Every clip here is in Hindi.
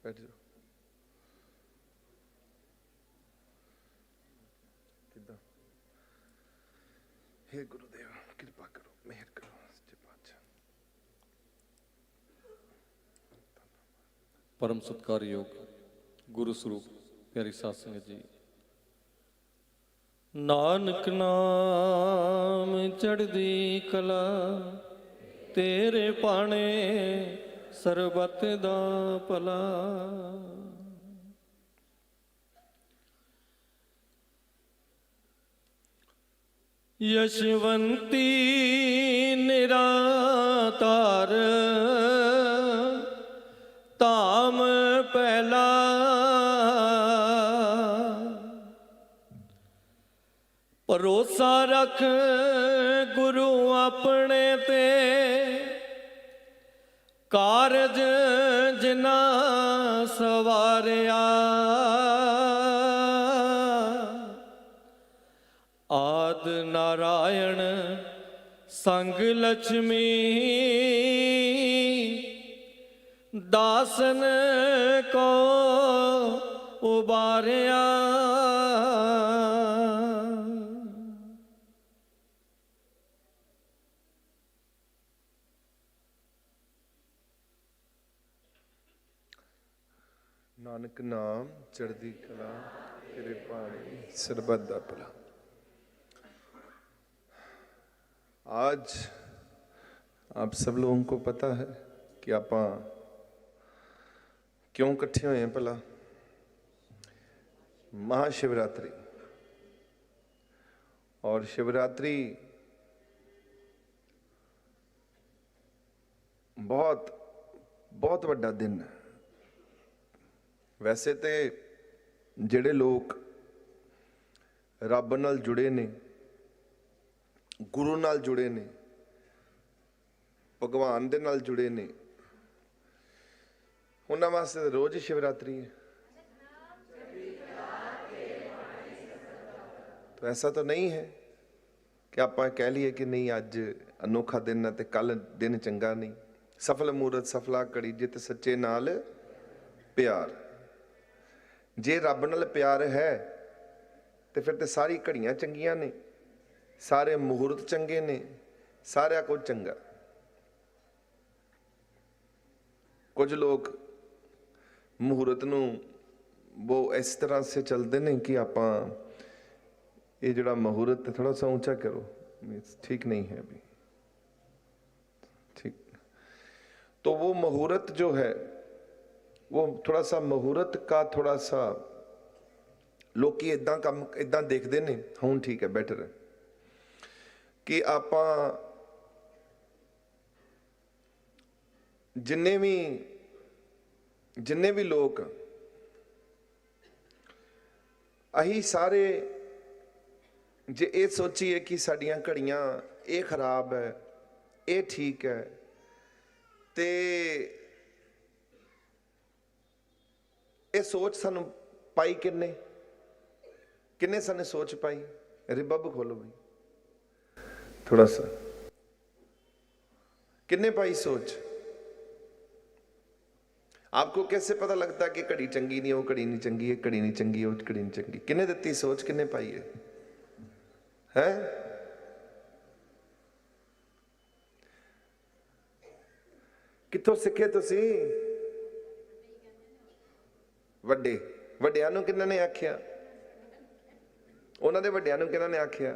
बैठ जाओ। किदा हे गुरुदेव कृपा करो, मेहर करो सच्चे पातशाह। परम सत्कार योग गुरु स्वरूप प्यारी साध संगत जी, नानक नाम चढ़दी कला तेरे पाने सरबत दा भला। यशवंती निरातार धाम पहला, भरोसा रख गुरु अपने ते कारज जिना सवारिया। आद नारायण संग लक्ष्मी दासन को उबारिया। नानक नाम चढ़दी कला तेरे पानी सरबत दा भला। आज आप सब लोगों को पता है कि आप क्यों इकट्ठे हुए हैं भला? महाशिवरात्रि। और शिवरात्रि बहुत बहुत बड़ा दिन है। वैसे तो जिहड़े लोग रब नाल जुड़े ने, गुरु नाल जुड़े ने, भगवान दे नाल जुड़े ने, उन्हां वास्ते रोज ही शिवरात्रि है। तो ऐसा तो नहीं है कि आप कह लिए कि नहीं अज अनोखा दिन है तो कल दिन चंगा नहीं। सफल मूरत सफला घड़ी जित सच्चे नाल प्यार। जे रब नाल प्यार है तो फिर तो सारी घड़ियां चंगियां ने, सारे मुहूर्त चंगे ने, सारा कुछ चंगा। कुछ लोग मुहूर्त नूं वो इस तरह से चलते हैं कि आप ये जड़ा मुहूर्त थोड़ा सा ऊंचा करो, ठीक नहीं है अभी, ठीक। तो वो मुहूर्त जो है वो थोड़ा सा मुहूर्त का थोड़ा सा लोग इदा काम इदा देखते हैं। हुण ठीक है, बेटर है कि आप जिन्ने भी लोग अही सारे जे ये सोचिए कि साड़ियाँ घड़ियाँ ये खराब है ये ठीक है, ते ये सोच सानू पाई किन्ने साने सोच पाई? रिबब खोलो भाई थोड़ा सा, किन्ने पाई सोच? आपको कैसे पता लगता है कि घड़ी चंगी नहीं, वो घड़ी नहीं चंगी है, घड़ी नहीं चंगी, वो घड़ी नहीं चंगी? किन्ने दिती सोच, किन्ने पाई है? हैं? कित्थों सीखे तुसी? वड्डे वड्डियां नूं किन्हां ने आख्या? उन्हां दे वड्डियां नूं किन्हां ने आख्या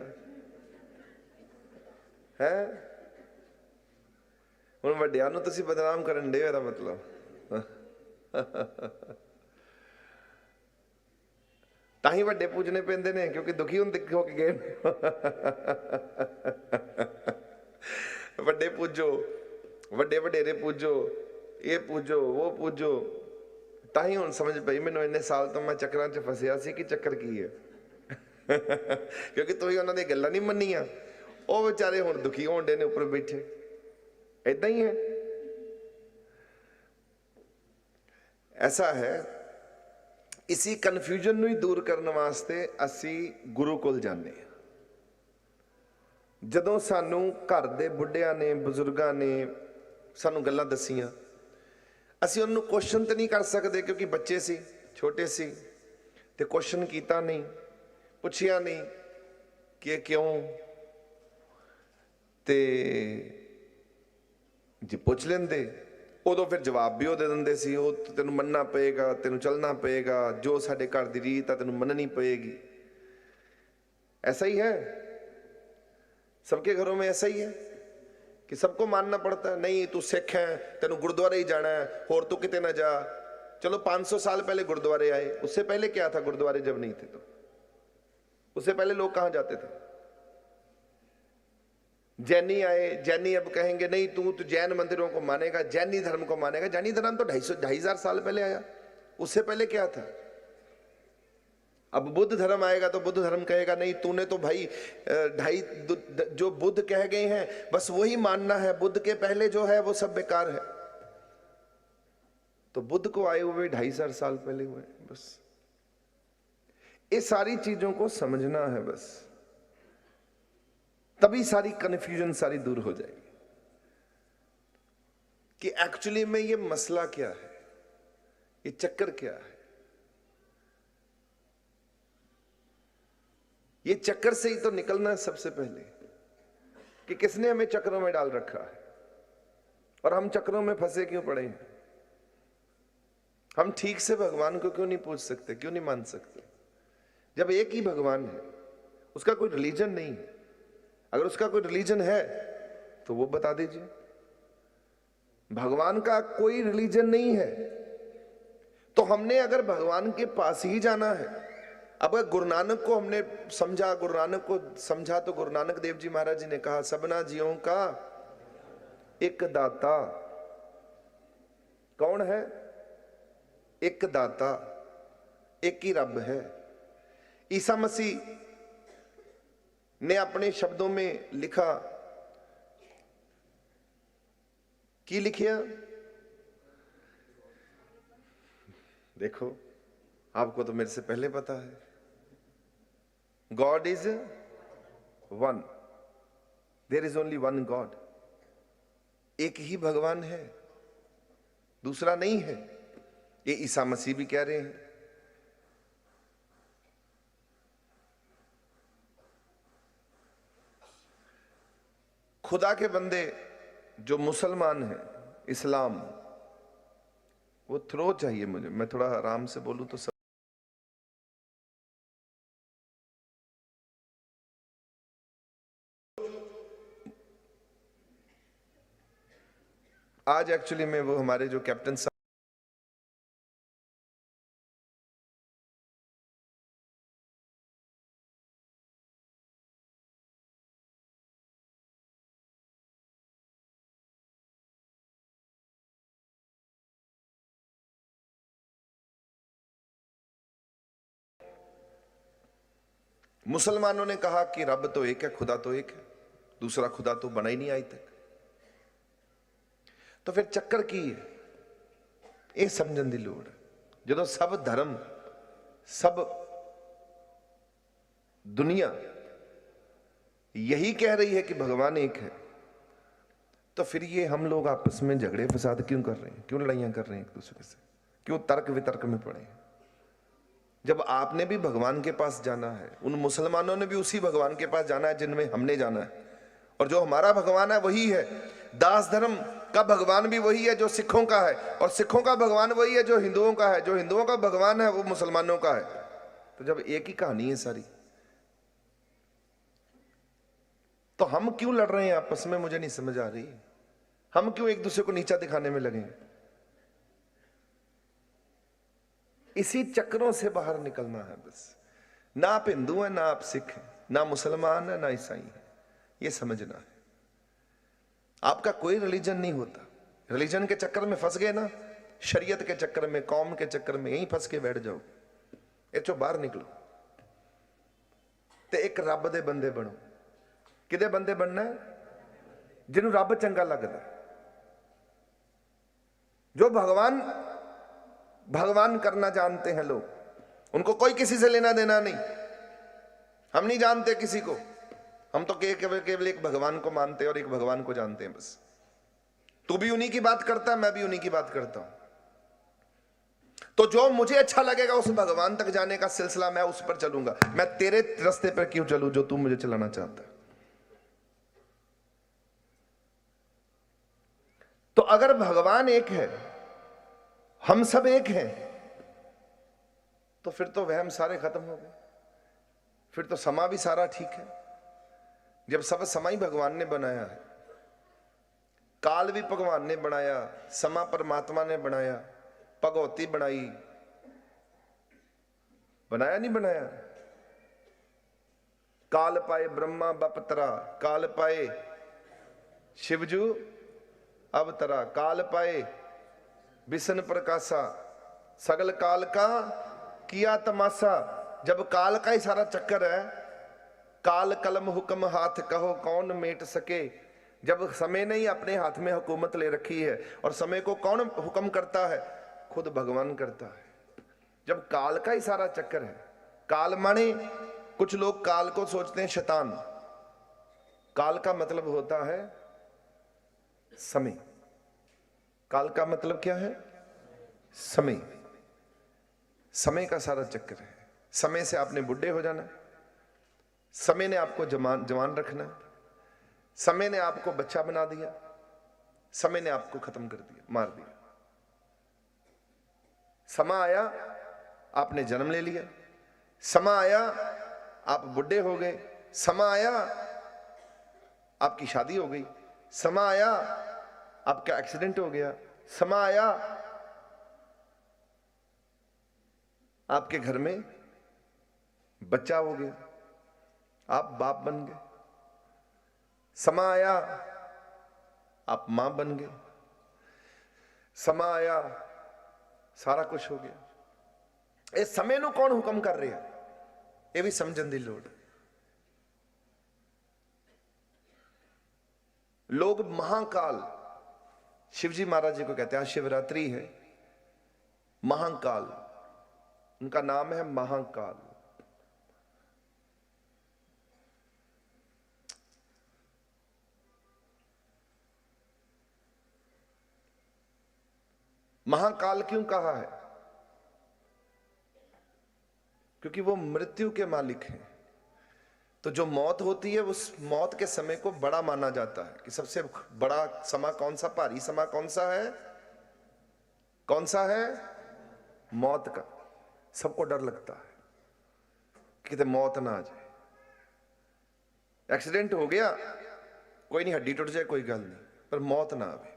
है? हुण वड्डियां नूं तुसीं बदनाम करन दे, इहदा मतलब तां ही वड्डे पूजने पैंदे ने क्योंकि दुखी होके गए। वड्डे पूजो, वड्डे वडेरे पूजो, ये पूजो वो पूजो। तां ही हुण समझ पई मैनूं, इन्ने साल तो मैं चक्करां च फसिया सी कि चक्कर की है। क्योंकि तुसीं उन्हां दी गल्लां नहीं मन्नियां, वो बेचारे हुण दुखी होण दे ने उपर बैठे। इदां ही है, ऐसा है। इसी कन्फ्यूजन नूं ही दूर करने वास्ते असी गुरु कोल जाने। जदों सानू घर दे बुढ़ियां ने, बजुर्गां ने सानू गल्लां दसियां, ਅਸੀਂ ਉਹਨੂੰ ਕੁਐਸਚਨ ਤੇ ਨਹੀਂ ਕਰ ਸਕਦੇ ਕਿਉਂਕਿ ਬੱਚੇ ਸੀ, ਛੋਟੇ ਸੀ, ਤੇ ਕੁਐਸਚਨ ਕੀਤਾ ਨਹੀਂ, ਪੁੱਛਿਆ ਨਹੀਂ ਕਿ ਇਹ ਕਿਉਂ। ਤੇ ਜੇ ਪੁੱਛ ਲੈਂਦੇ ਉਦੋਂ ਫਿਰ ਜਵਾਬ ਵੀ ਉਹ ਦੇ ਦਿੰਦੇ ਸੀ, ਉਹ ਤੈਨੂੰ ਮੰਨਣਾ ਪਏਗਾ, ਤੈਨੂੰ ਚੱਲਣਾ ਪਏਗਾ, ਜੋ ਸਾਡੇ ਘਰ ਦੀ ਰੀਤ ਆ ਤੈਨੂੰ ਮੰਨਣੀ पड़ेगी। ऐसा ही है, सबके घरों में ऐसा ही है कि सबको मानना पड़ता है। नहीं तू सिख है, तेनू गुरुद्वारे ही जाना है, होर तू किते ना जा। चलो 500 साल पहले गुरुद्वारे आए, उससे पहले क्या था गुरुद्वारे जब नहीं थे तो? उससे पहले लोग कहां जाते थे? जैनी आए, जैनी अब कहेंगे नहीं तू तो जैन मंदिरों को मानेगा, जैनी धर्म को मानेगा। जैनी धर्म तो 2,500 साल पहले आया, उससे पहले क्या था? अब बुद्ध धर्म आएगा तो बुद्ध धर्म कहेगा नहीं तूने तो भाई जो बुद्ध कह गए हैं बस वही मानना है, बुद्ध के पहले जो है वो सब बेकार है। तो बुद्ध को आए हुए 2,500 साल पहले हुए। बस ये सारी चीजों को समझना है, बस तभी सारी कन्फ्यूजन सारी दूर हो जाएगी कि एक्चुअली में ये मसला क्या है, ये चक्कर क्या है। ये चक्कर से ही तो निकलना है सबसे पहले कि किसने हमें चक्रों में डाल रखा है और हम चक्रों में फंसे क्यों पड़े हैं। हम ठीक से भगवान को क्यों नहीं पूछ सकते, क्यों नहीं मान सकते? जब एक ही भगवान है, उसका कोई रिलीजन नहीं है। अगर उसका कोई रिलीजन है तो वो बता दीजिए। भगवान का कोई रिलीजन नहीं है तो हमने अगर भगवान के पास ही जाना है, अब अगर गुरु नानक को हमने समझा, गुरु नानक को समझा तो गुरु नानक देव जी महाराज जी ने कहा सबना जीवों का एक दाता। कौन है? एक दाता, एक ही रब है। ईसा मसीह ने अपने शब्दों में लिखा, की लिखिया? देखो आपको तो मेरे से पहले पता है। God is one, there is only one God. एक ही भगवान है, दूसरा नहीं है। ये ईसा मसीह भी कह रहे हैं। खुदा के बंदे जो मुसलमान हैं, इस्लाम, वो थ्रो चाहिए मुझे, मैं थोड़ा आराम से बोलूं तो सब। आज एक्चुअली में वो हमारे जो कैप्टन साहब, मुसलमानों ने कहा कि रब तो एक है, खुदा तो एक है, दूसरा खुदा तो बना ही नहीं आज तक। तो फिर ਚੱਕਰ ਕੀ ਹੈ? ਇਹ ਸਮਝਣ ਦੀ ਲੋੜ ਹੈ। ਜਦੋਂ ਸਭ ਧਰਮ, सब दुनिया यही कह रही है कि भगवान एक है, तो फिर ये हम लोग आपस में झगड़े फसाद क्यों कर रहे हैं, क्यों लड़ाइयां कर रहे हैं एक दूसरे से, क्यों तर्क वितर्क में पड़े हैं? जब आपने भी भगवान के पास जाना है, उन मुसलमानों ने भी उसी भगवान के पास जाना है जिनमें हमने जाना है, और जो हमारा भगवान है वही है। दास धर्म का भगवान भी वही है जो सिखों का है, और सिखों का भगवान वही है जो हिंदुओं का है, जो हिंदुओं का भगवान है वो मुसलमानों का है। तो जब एक ही कहानी है सारी, तो हम क्यों लड़ रहे हैं आपस में? मुझे नहीं समझ आ रही। हम क्यों एक दूसरे को नीचा दिखाने में लगे? इसी चक्रों से बाहर निकलना है बस। ना आप हिंदू हैं, ना आप सिख हैं, ना मुसलमान है, ना ईसाई है, ये समझना है। आपका कोई रिलीजन नहीं होता। रिलीजन के चक्कर में फंस गए ना, शरीयत के चक्कर में, कौम के चक्कर में, यहीं फंस के बैठ जाओ। ये चो बाहर निकलो ते एक रब दे बंदे बनो। किदे बंदे बनना है? जिन्हों रब चंगा लगता, जो भगवान भगवान करना जानते हैं लोग, उनको कोई किसी से लेना देना नहीं। हम नहीं जानते किसी को, हम तो केवल एक भगवान को मानते हैं और एक भगवान को जानते हैं बस। तू भी उन्हीं की बात करता है, मैं भी उन्हीं की बात करता हूं। तो जो मुझे अच्छा लगेगा उस भगवान तक जाने का सिलसिला, मैं उस पर चलूंगा। मैं तेरे रास्ते पर क्यों चलूं जो तू मुझे चलाना चाहता है? तो अगर भगवान एक है, हम सब एक हैं, तो फिर तो वहम सारे खत्म हो गए, फिर तो समा भी सारा ठीक है। जब सब समा ही भगवान ने बनाया है, काल भी भगवान ने बनाया, समा परमात्मा ने बनाया, भगवती बनाई, बनाया नहीं बनाया? काल पाए ब्रह्मा बपतरा, काल पाए शिवजू अवतरा, काल पाए विष्णु प्रकाशा, सगल काल का किया तमाशा। जब काल का ही सारा चक्कर है, काल कलम हुक्म हाथ कहो कौन मेट सके। जब समय ने ही अपने हाथ में हुकूमत ले रखी है, और समय को कौन हुक्म करता है? खुद भगवान करता है। जब काल का ही सारा चक्कर है, काल माने कुछ लोग काल को सोचते हैं शैतान। काल का मतलब होता है समय। काल का मतलब क्या है? समय। समय का सारा चक्कर है। समय से आपने बुढ़े हो जाना, समय ने आपको जवान रखना है, समय ने आपको बच्चा बना दिया, समय ने आपको खत्म कर दिया, मार दिया। समा आया, आपने जन्म ले लिया, समा आया आप बुढ़े हो गए, समा आया आपकी शादी हो गई, समा आया आपका एक्सीडेंट हो गया, समा आया आपके घर में बच्चा हो गया, आप बाप बन गए, समा आया आप मां बन गए, समा आया सारा कुछ हो गया। इस समय ਨੂੰ कौन हुक्म कर रहा है, यह भी समझने की लोड़। लोग महाकाल, शिवजी महाराज जी को कहते हैं, शिवरात्रि है, महाकाल उनका नाम है, महाकाल। महाकाल क्यों कहा है? क्योंकि वो मृत्यु के मालिक हैं। तो जो मौत होती है, उस मौत के समय को बड़ा माना जाता है कि सबसे बड़ा समा कौन सा, भारी समा कौन सा है? कौन सा है? मौत का। सबको डर लगता है कि कितने मौत ना आ जाए। एक्सीडेंट हो गया, कोई नहीं, हड्डी टूट जाए कोई गल नहीं, पर मौत ना आवे,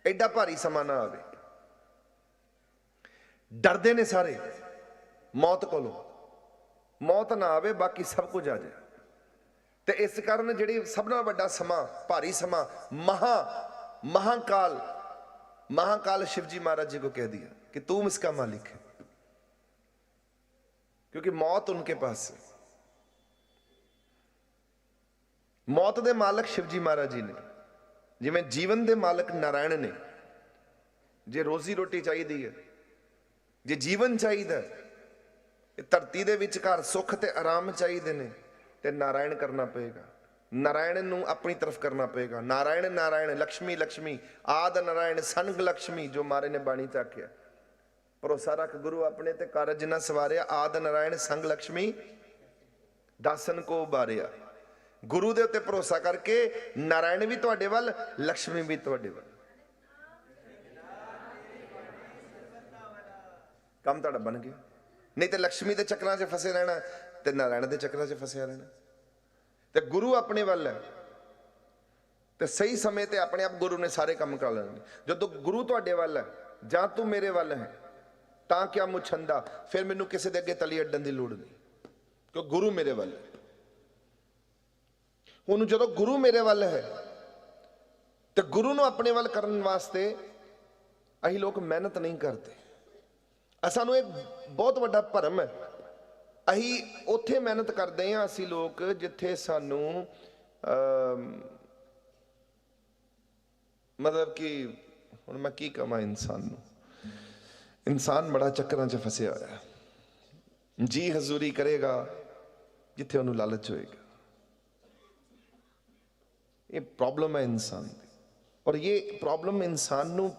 एडा भारी समा ना आवे। डरदे ने सारे मौत कोलों, मौत ना आवे, बाकी सब कुछ आ जाए। ते इस कारण जिहड़ी सब नाल वड्डा समा, भारी समा, महाकाल, महाकाल शिवजी महाराज जी को कह दिया कि तुम इसका मालिक है, क्योंकि मौत उनके पास है। मौत दे मालक शिवजी महाराज जी ने, जिवें जीवन दे मालक नारायण ने। जे रोजी रोटी चाहिए है, जे जीवन चाहिए, धरती दे विचकार सुख ते आराम चाहिए ने, ते नारायण करना पेगा। नारायण नूं अपनी तरफ करना पेगा। नारायण नारायण, लक्ष्मी लक्ष्मी, आद नारायण संग लक्ष्मी, जो मारे ने बाणी च आख्या। भरोसा रख गुरु अपने ते कारज न सवारिया, आद नारायण संग लक्ष्मी दासन को उबारिया। गुरु दे उत्ते भरोसा करके नारायण भी तुहाडे वल, लक्ष्मी भी तुहाडे वल, काम तुहाडा बन गया। नहीं तो लक्ष्मी के चक्रां च फसे रहना, ते नारायण के चक्रां च फसिया रहना। ते गुरु अपने वल है, ते सही समय ते अपने आप गुरु ने सारे काम कर लेने। जो गुरु तुहाडे वल है, जां तू मेरे वल है, तां क्या मुछंदा, फिर मैनू किसी दे अगे तली अड्डन की लोड़ नहीं, क्योंकि गुरु मेरे वल है। हुण जदों गुरु मेरे वल है, तो गुरु नूं अपने वल करन वास्ते असीं लोग मेहनत नहीं करते। सानू एक बहुत वड्डा भरम है, अही उत्थे मेहनत करते हैं असी लोग जिथे सानू मतलब कि हुण मैं की कहां, इंसान बड़ा चक्करां च फसिया होया, जी हजूरी करेगा जिथे उन्होंने लालच होएगा। ये प्रॉब्लम है इंसान की, और ये प्रॉब्लम इंसान नू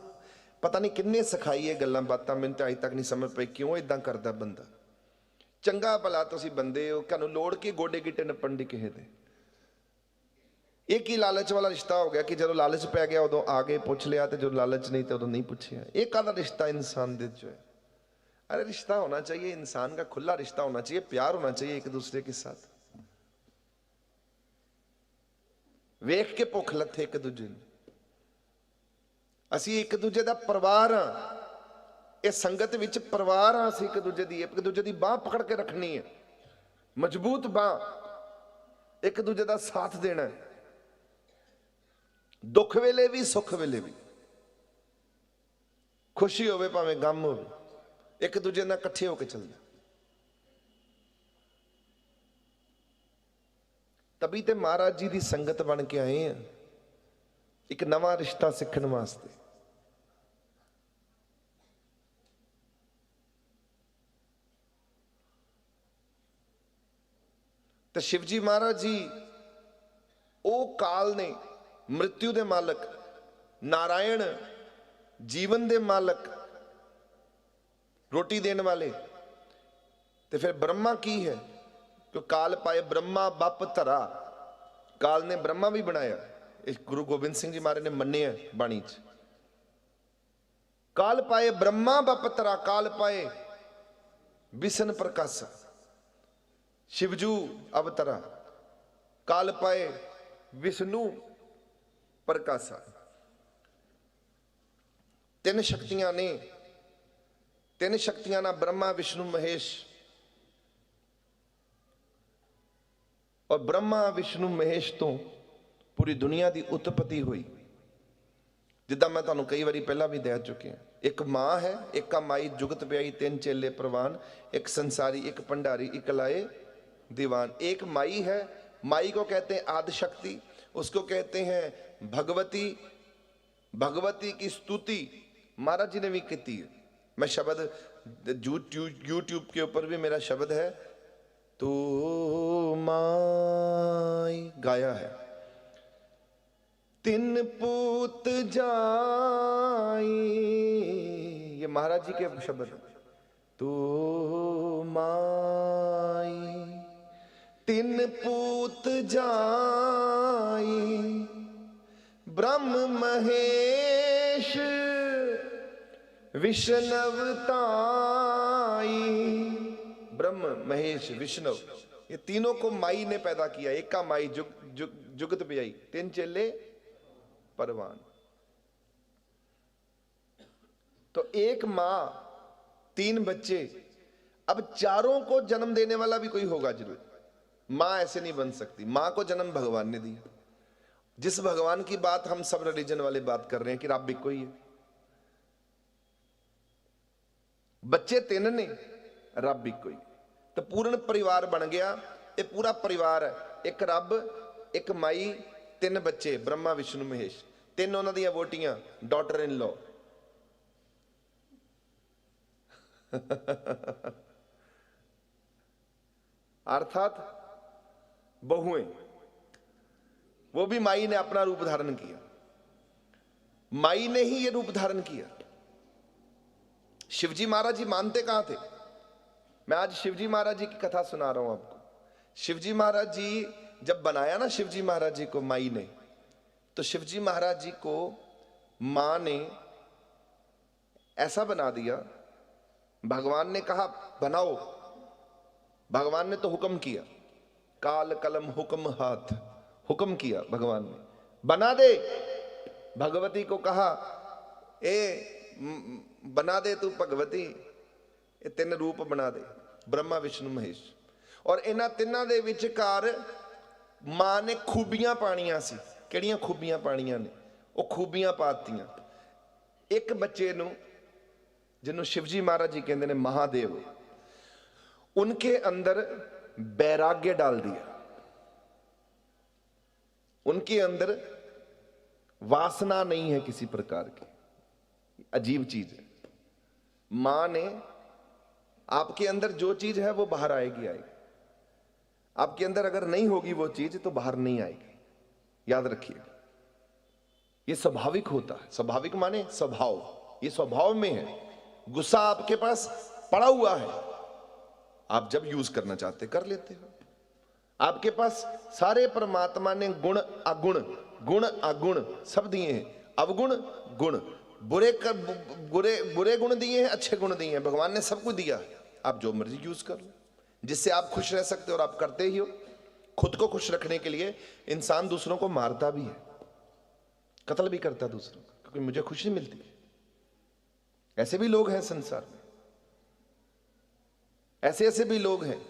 पता नहीं किन्ने सिखाई ये गल्लां बातां, मैनूं तां अज तक नहीं समझ पई क्यों इदां करदा बंदा। चंगा भला तुसीं बंदे हो, तुहानूं लोड़ की गोडे गिट्टे नप्पण दी किसे दे। एक ही लालच वाला रिश्ता हो गया कि जो लालच पै गया उदों आ गए पुछ लिया, तो जो लालच नहीं तो उदों नहीं पूछया। एक आधा रिश्ता इंसान दे जो है। अरे रिश्ता होना चाहिए इंसान का, खुला रिश्ता होना चाहिए, प्यार होना चाहिए एक दूसरे के साथ। वेख के भुख लथे एक दूजे नूं। असीं एक दूजे दा परिवार हाँ, ये संगत विच परिवार हाँ। असीं एक दूजे दी बांह पकड़ के रखनी है, मजबूत बांह, एक दूजे दा साथ देना है, दुख वेले भी सुख वेले भी, खुशी होवे भावें गम होवे, एक दूजे नाल इकट्ठे होकर चलना। तभी ते महाराज जी दी संगत बन के आए हैं, एक नवा रिश्ता सीखण वास्ते। तो शिवजी महाराज जी ओ काल ने, मृत्यु दे मालक, नारायण जीवन दे मालक, रोटी देने वाले। तो फिर ब्रह्मा की है? तो काल पाए ब्रह्मा बप धरा, काल ने ब्रह्मा भी बनाया। इस गुरु गोबिंद सिंह जी महाराज ने मन्ने बाणी च, काल पाए ब्रह्मा बप धरा, काल पाए बिसन प्रकाशा। शिवजू अवतरा, काल पाए विष्णु प्रकाशा। तीन शक्तियां ने, तीन शक्तियां ना ब्रह्मा विष्णु महेश। और ब्रह्मा विष्णु महेश तो पूरी दुनिया की उत्पत्ति हुई। जिदा मैं तुहानूं कई बारी पहला भी दे चुके हैं। एक मां है, एक का माई जुगत ब्याई, तीन चेले प्रवान, एक संसारी, एक भंडारी, एक लाए दीवान। एक माई है, माई को कहते हैं आदि शक्ति, उसको कहते हैं भगवती। भगवती की स्तुति महाराज जी ने भी की है। मैं शब्द यूट्यूब के ऊपर भी मेरा शब्द है, तू माई गाया है। तिन पूत जाई, ये महाराज जी के शब्द है। तू माई तिन पूत जाई, ब्रह्म महेश विष्णव ताई। ब्रह्म महेश विष्णु, ये तीनों को माई ने पैदा किया। एक का माई जुगत ब्याई, तीन चेले परवान। तो एक मां, तीन बच्चे। अब चारों को जन्म देने वाला भी कोई होगा जरूर। मां ऐसे नहीं बन सकती। मां को जन्म भगवान ने दिया। जिस भगवान की बात हम सब रिलीजन वाले बात कर रहे हैं कि रब एक ही है। बच्चे तीन ने, रब एक ही। तो पूर्ण परिवार बन गया। ये पूरा परिवार है, एक रब, एक माई, तीन बच्चे ब्रह्मा विष्णु महेश, तीन उन्हां दी वोटियां, डॉटर इन लॉ। अर्थात बहुएं। वो भी माई ने अपना रूप धारण किया। माई ने ही ये रूप धारण किया। शिवजी महाराज जी मानते कहां थे? मैं आज शिवजी महाराज जी की कथा सुना रहा हूं आपको। शिवजी महाराज जी जब बनाया ना शिवजी महाराज जी को माई ने, तो शिवजी महाराज जी को मां ने ऐसा बना दिया। भगवान ने कहा बनाओ, भगवान ने तो हुक्म किया, काल कलम हुक्म हाथ, हुक्म किया भगवान ने, बना दे। भगवती को कहा बना दे तू भगवती, ये तीन रूप बना दे, ब्रह्मा विष्णु महेश। और इन्हां तिन्हां दे विचकार मां ने खूबियां पाणियां सी। किहड़ियां खूबियां पाणियां ने? वो खूबियां पातियां। एक बच्चे नूं जिन्हों शिवजी महाराज जी कहते हैं महादेव, उनके अंदर वैराग्य डाल दिया। उनके अंदर वासना नहीं है किसी प्रकार की। अजीब चीज है। मां ने आपके अंदर जो चीज है वो बाहर आएगी। आपके अंदर अगर नहीं होगी वो चीज तो बाहर नहीं आएगी। याद रखिए, ये स्वाभाविक होता है। स्वाभाविक माने स्वभाव। ये स्वभाव में है। गुस्सा आपके पास पड़ा हुआ है, आप जब यूज करना चाहते कर लेते हो। आपके पास सारे परमात्मा ने गुण अगुण सब दिए हैं, अवगुण गुण, बुरे गुण दिए हैं, अच्छे गुण दिए हैं, भगवान ने सब कुछ दिया है। आप जो मर्जी यूज कर लो, जिससे आप खुश रह सकते हो, और आप करते ही हो। खुद को खुश रखने के लिए इंसान दूसरों को मारता भी है, कत्ल भी करता दूसरों को, क्योंकि मुझे खुशी मिलती है। ऐसे भी लोग हैं संसार में, ऐसे भी लोग हैं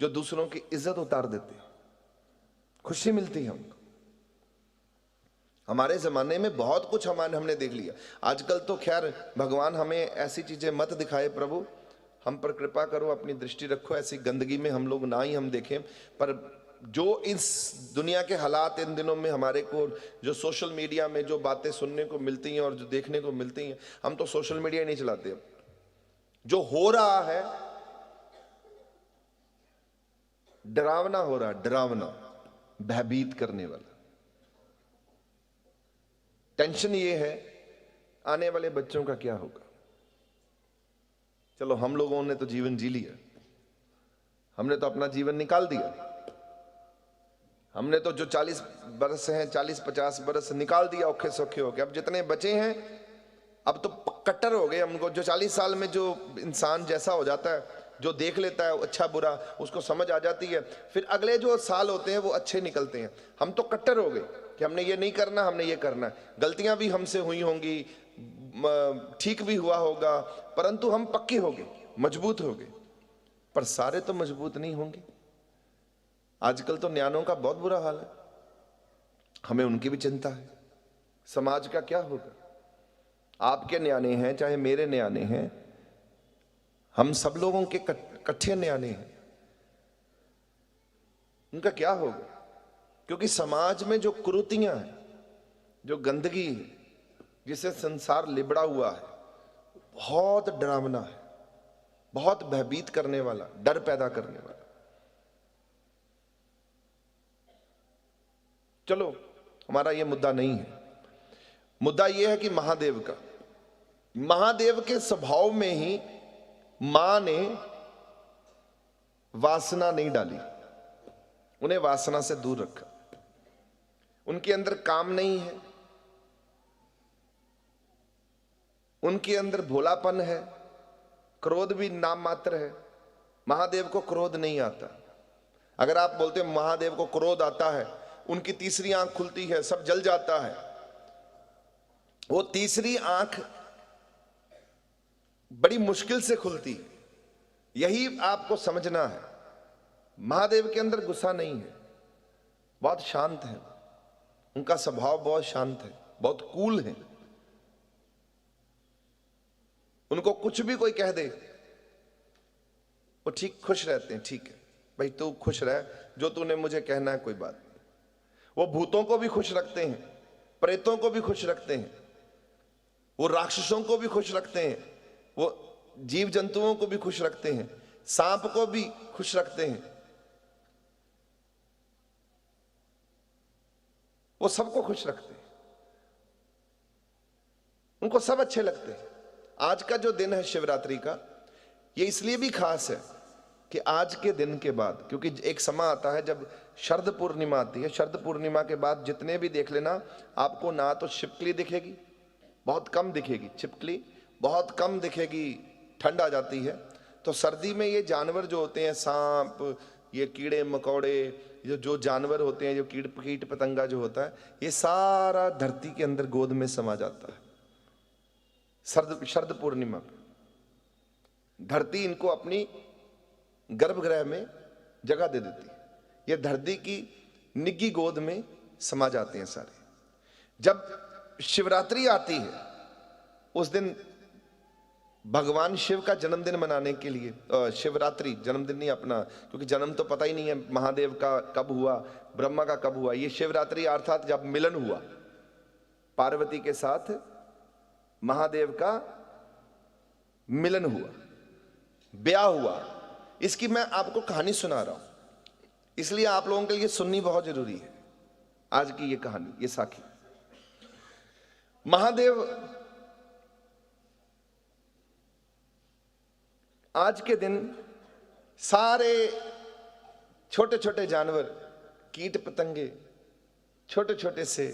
जो दूसरों की इज्जत उतार देते हैं, खुशी मिलती है हमको। हमारे जमाने में बहुत कुछ हमने देख लिया। आजकल तो खैर भगवान हमें ऐसी चीजें मत दिखाए प्रभु, हम पर कृपा करो, अपनी दृष्टि रखो, ऐसी गंदगी में हम लोग ना ही हम देखें। पर जो इस दुनिया के हालात इन दिनों में हमारे को, जो सोशल मीडिया में जो बातें सुनने को मिलती हैं और जो देखने को मिलती हैं, हम तो सोशल मीडिया ही नहीं चलाते। अब जो हो रहा है डरावना हो रहा है, डरावना, भयभीत करने वाला। टेंशन ये है आने वाले बच्चों का क्या होगा। चलो हम लोगों ने तो जीवन जी लिया, हमने तो अपना जीवन निकाल दिया, हमने तो जो 40 बरस हैं, 40-50 बरस निकाल दिया औखे सौखे हो गए। अब जितने बचे हैं अब तो कट्टर हो गए हमको। जो 40 साल में जो इंसान जैसा हो जाता है, जो देख लेता है अच्छा बुरा, उसको समझ आ जाती है, फिर अगले जो साल होते हैं वो अच्छे निकलते हैं। हम तो कट्टर हो गए कि हमने ये नहीं करना, हमने ये करना है। गलतियां भी हमसे हुई होंगी, ठीक भी हुआ होगा, परंतु हम पक्के हो गए, मजबूत हो गए। पर सारे तो मजबूत नहीं होंगे। आजकल तो न्यानों का बहुत बुरा हाल है, हमें उनकी भी चिंता है। समाज का क्या होगा? आपके न्याने हैं चाहे मेरे न्याने हैं, हम सब लोगों के इकट्ठे न्याने हैं, उनका क्या होगा? क्योंकि समाज में जो कुरीतियां हैं, जो गंदगी है, जिसे संसार लिबड़ा हुआ है, बहुत डरावना है, बहुत भयभीत करने वाला, डर पैदा करने वाला। चलो हमारा ये मुद्दा नहीं है। मुद्दा यह है कि महादेव के स्वभाव में ही मां ने वासना नहीं डाली, उन्हें वासना से दूर रखा। उनके अंदर काम नहीं है, उनके अंदर भोलापन है, क्रोध भी नाम मात्र है। महादेव को क्रोध नहीं आता। अगर आप बोलते महादेव को क्रोध आता है, उनकी तीसरी आंख खुलती है, सब जल जाता है, वो तीसरी आंख बड़ी मुश्किल से खुलती है। यही आपको समझना है। महादेव के अंदर गुस्सा नहीं है, बहुत शांत है, उनका स्वभाव बहुत शांत है, बहुत कूल है। उनको कुछ भी कोई कह दे वो ठीक खुश रहते हैं। ठीक है भाई, तू खुश रह, जो तूने मुझे कहना है कोई बात नहीं। वो भूतों को भी खुश रखते हैं, प्रेतों को भी खुश रखते हैं, वो राक्षसों को भी खुश रखते हैं, वो जीव जंतुओं को भी खुश रखते हैं, सांप को भी खुश रखते हैं, वो सबको खुश रखते हैं, उनको सब अच्छे लगते हैं। आज का जो दिन है शिवरात्रि का, ये इसलिए भी खास है कि आज के दिन के बाद, क्योंकि एक समय आता है जब शरद पूर्णिमा आती है, शरद पूर्णिमा के बाद जितने भी देख लेना, आपको ना तो छिपकली दिखेगी, बहुत कम दिखेगी, छिपकली बहुत कम दिखेगी, ठंड आ जाती है। तो सर्दी में ये जानवर जो होते हैं, सांप, ये कीड़े मकोड़े, जो जानवर होते हैं, जो कीट पतंगा जो होता है, ये सारा धरती के अंदर गोद में समा जाता है। शरद पूर्णिमा पे धरती इनको अपनी गर्भगृह में जगह दे देती है, ये धरती की निग्गी गोद में समा जाते हैं सारे। जब शिवरात्रि आती है उस दिन भगवान शिव का जन्मदिन मनाने के लिए, शिवरात्रि जन्मदिन नहीं अपना, क्योंकि जन्म तो पता ही नहीं है महादेव का कब हुआ, ब्रह्मा का कब हुआ। ये शिवरात्रि अर्थात जब मिलन हुआ पार्वती के साथ, महादेव का मिलन हुआ, ब्याह हुआ। इसकी मैं आपको कहानी सुना रहा हूं, इसलिए आप लोगों के लिए सुननी बहुत जरूरी है आज की ये कहानी, ये साखी। महादेव आज के दिन सारे छोटे छोटे जानवर, कीट पतंगे, छोटे छोटे से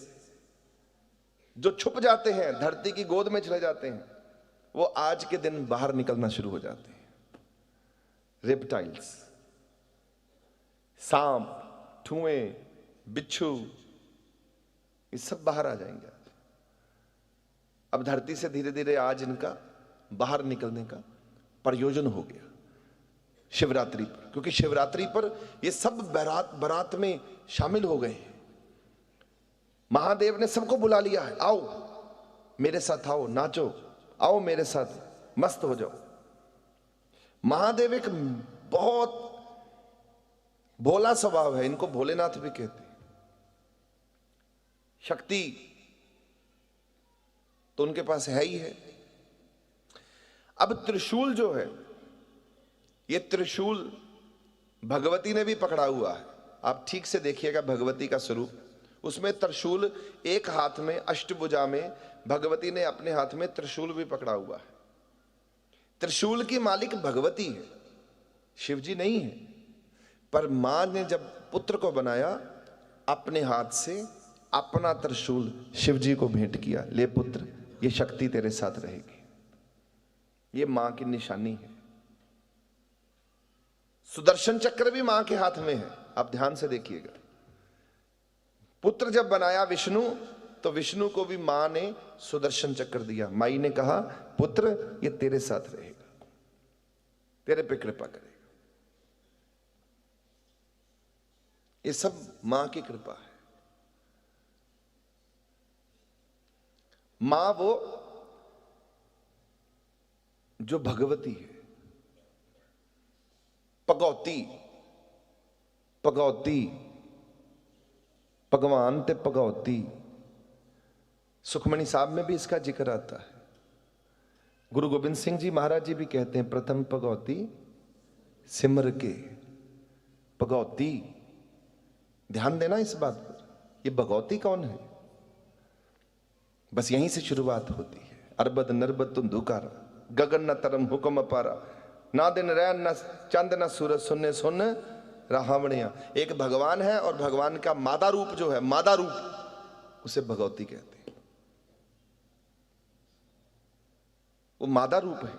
जो छुप जाते हैं, धरती की गोद में चले जाते हैं, वो आज के दिन बाहर निकलना शुरू हो जाते हैं। रेप्टाइल्स, सांप, ठुएं, बिच्छू, ये सब बाहर आ जाएंगे आज। अब धरती से धीरे धीरे आज इनका बाहर निकलने का प्रयोजन हो गया शिवरात्रि पर, क्योंकि शिवरात्रि पर ये सब बारात में शामिल हो गए हैं। महादेव ने सबको बुला लिया है, आओ मेरे साथ, आओ नाचो, आओ मेरे साथ मस्त हो जाओ। महादेव एक बहुत भोला स्वभाव है, इनको भोलेनाथ भी कहते हैं। शक्ति तो उनके पास है ही है। अब त्रिशूल जो है, ये त्रिशूल भगवती ने भी पकड़ा हुआ है। आप ठीक से देखिएगा भगवती का स्वरूप, उसमें त्रिशूल एक हाथ में, अष्टभुजा में भगवती ने अपने हाथ में त्रिशूल भी पकड़ा हुआ है। त्रिशूल की मालिक भगवती है, शिवजी नहीं है। पर मां ने जब पुत्र को बनाया, अपने हाथ से अपना त्रिशूल शिवजी को भेंट किया, ले पुत्र, ये शक्ति तेरे साथ रहेगी। ये मां की निशानी है। सुदर्शन चक्र भी मां के हाथ में है, आप ध्यान से देखिएगा। पुत्र जब बनाया विष्णु, तो विष्णु को भी मां ने सुदर्शन चक्र दिया। माई ने कहा, पुत्र ये तेरे साथ रहेगा, तेरे पे कृपा करेगा। ये सब मां की कृपा है। मां वो जो भगवती है, भगौती, भगौती, भगवान ते भगौती। सुखमणि साहब में भी इसका जिक्र आता है। गुरु गोबिंद सिंह जी महाराज जी भी कहते हैं, प्रथम भगौती सिमर के। भगौती, ध्यान देना इस बात पर, ये भगौती कौन है? बस यहीं से शुरुआत होती है। अरबद नरबद धुंधुकारा, गगन न तरम हुक्म अपारा, ना दिन रैन न चंद न सूरज, सुन्ने सुन राहावणिया। एक भगवान है, और भगवान का मादा रूप जो है, मादा रूप, उसे भगवती कहते हैं। वो मादा रूप है।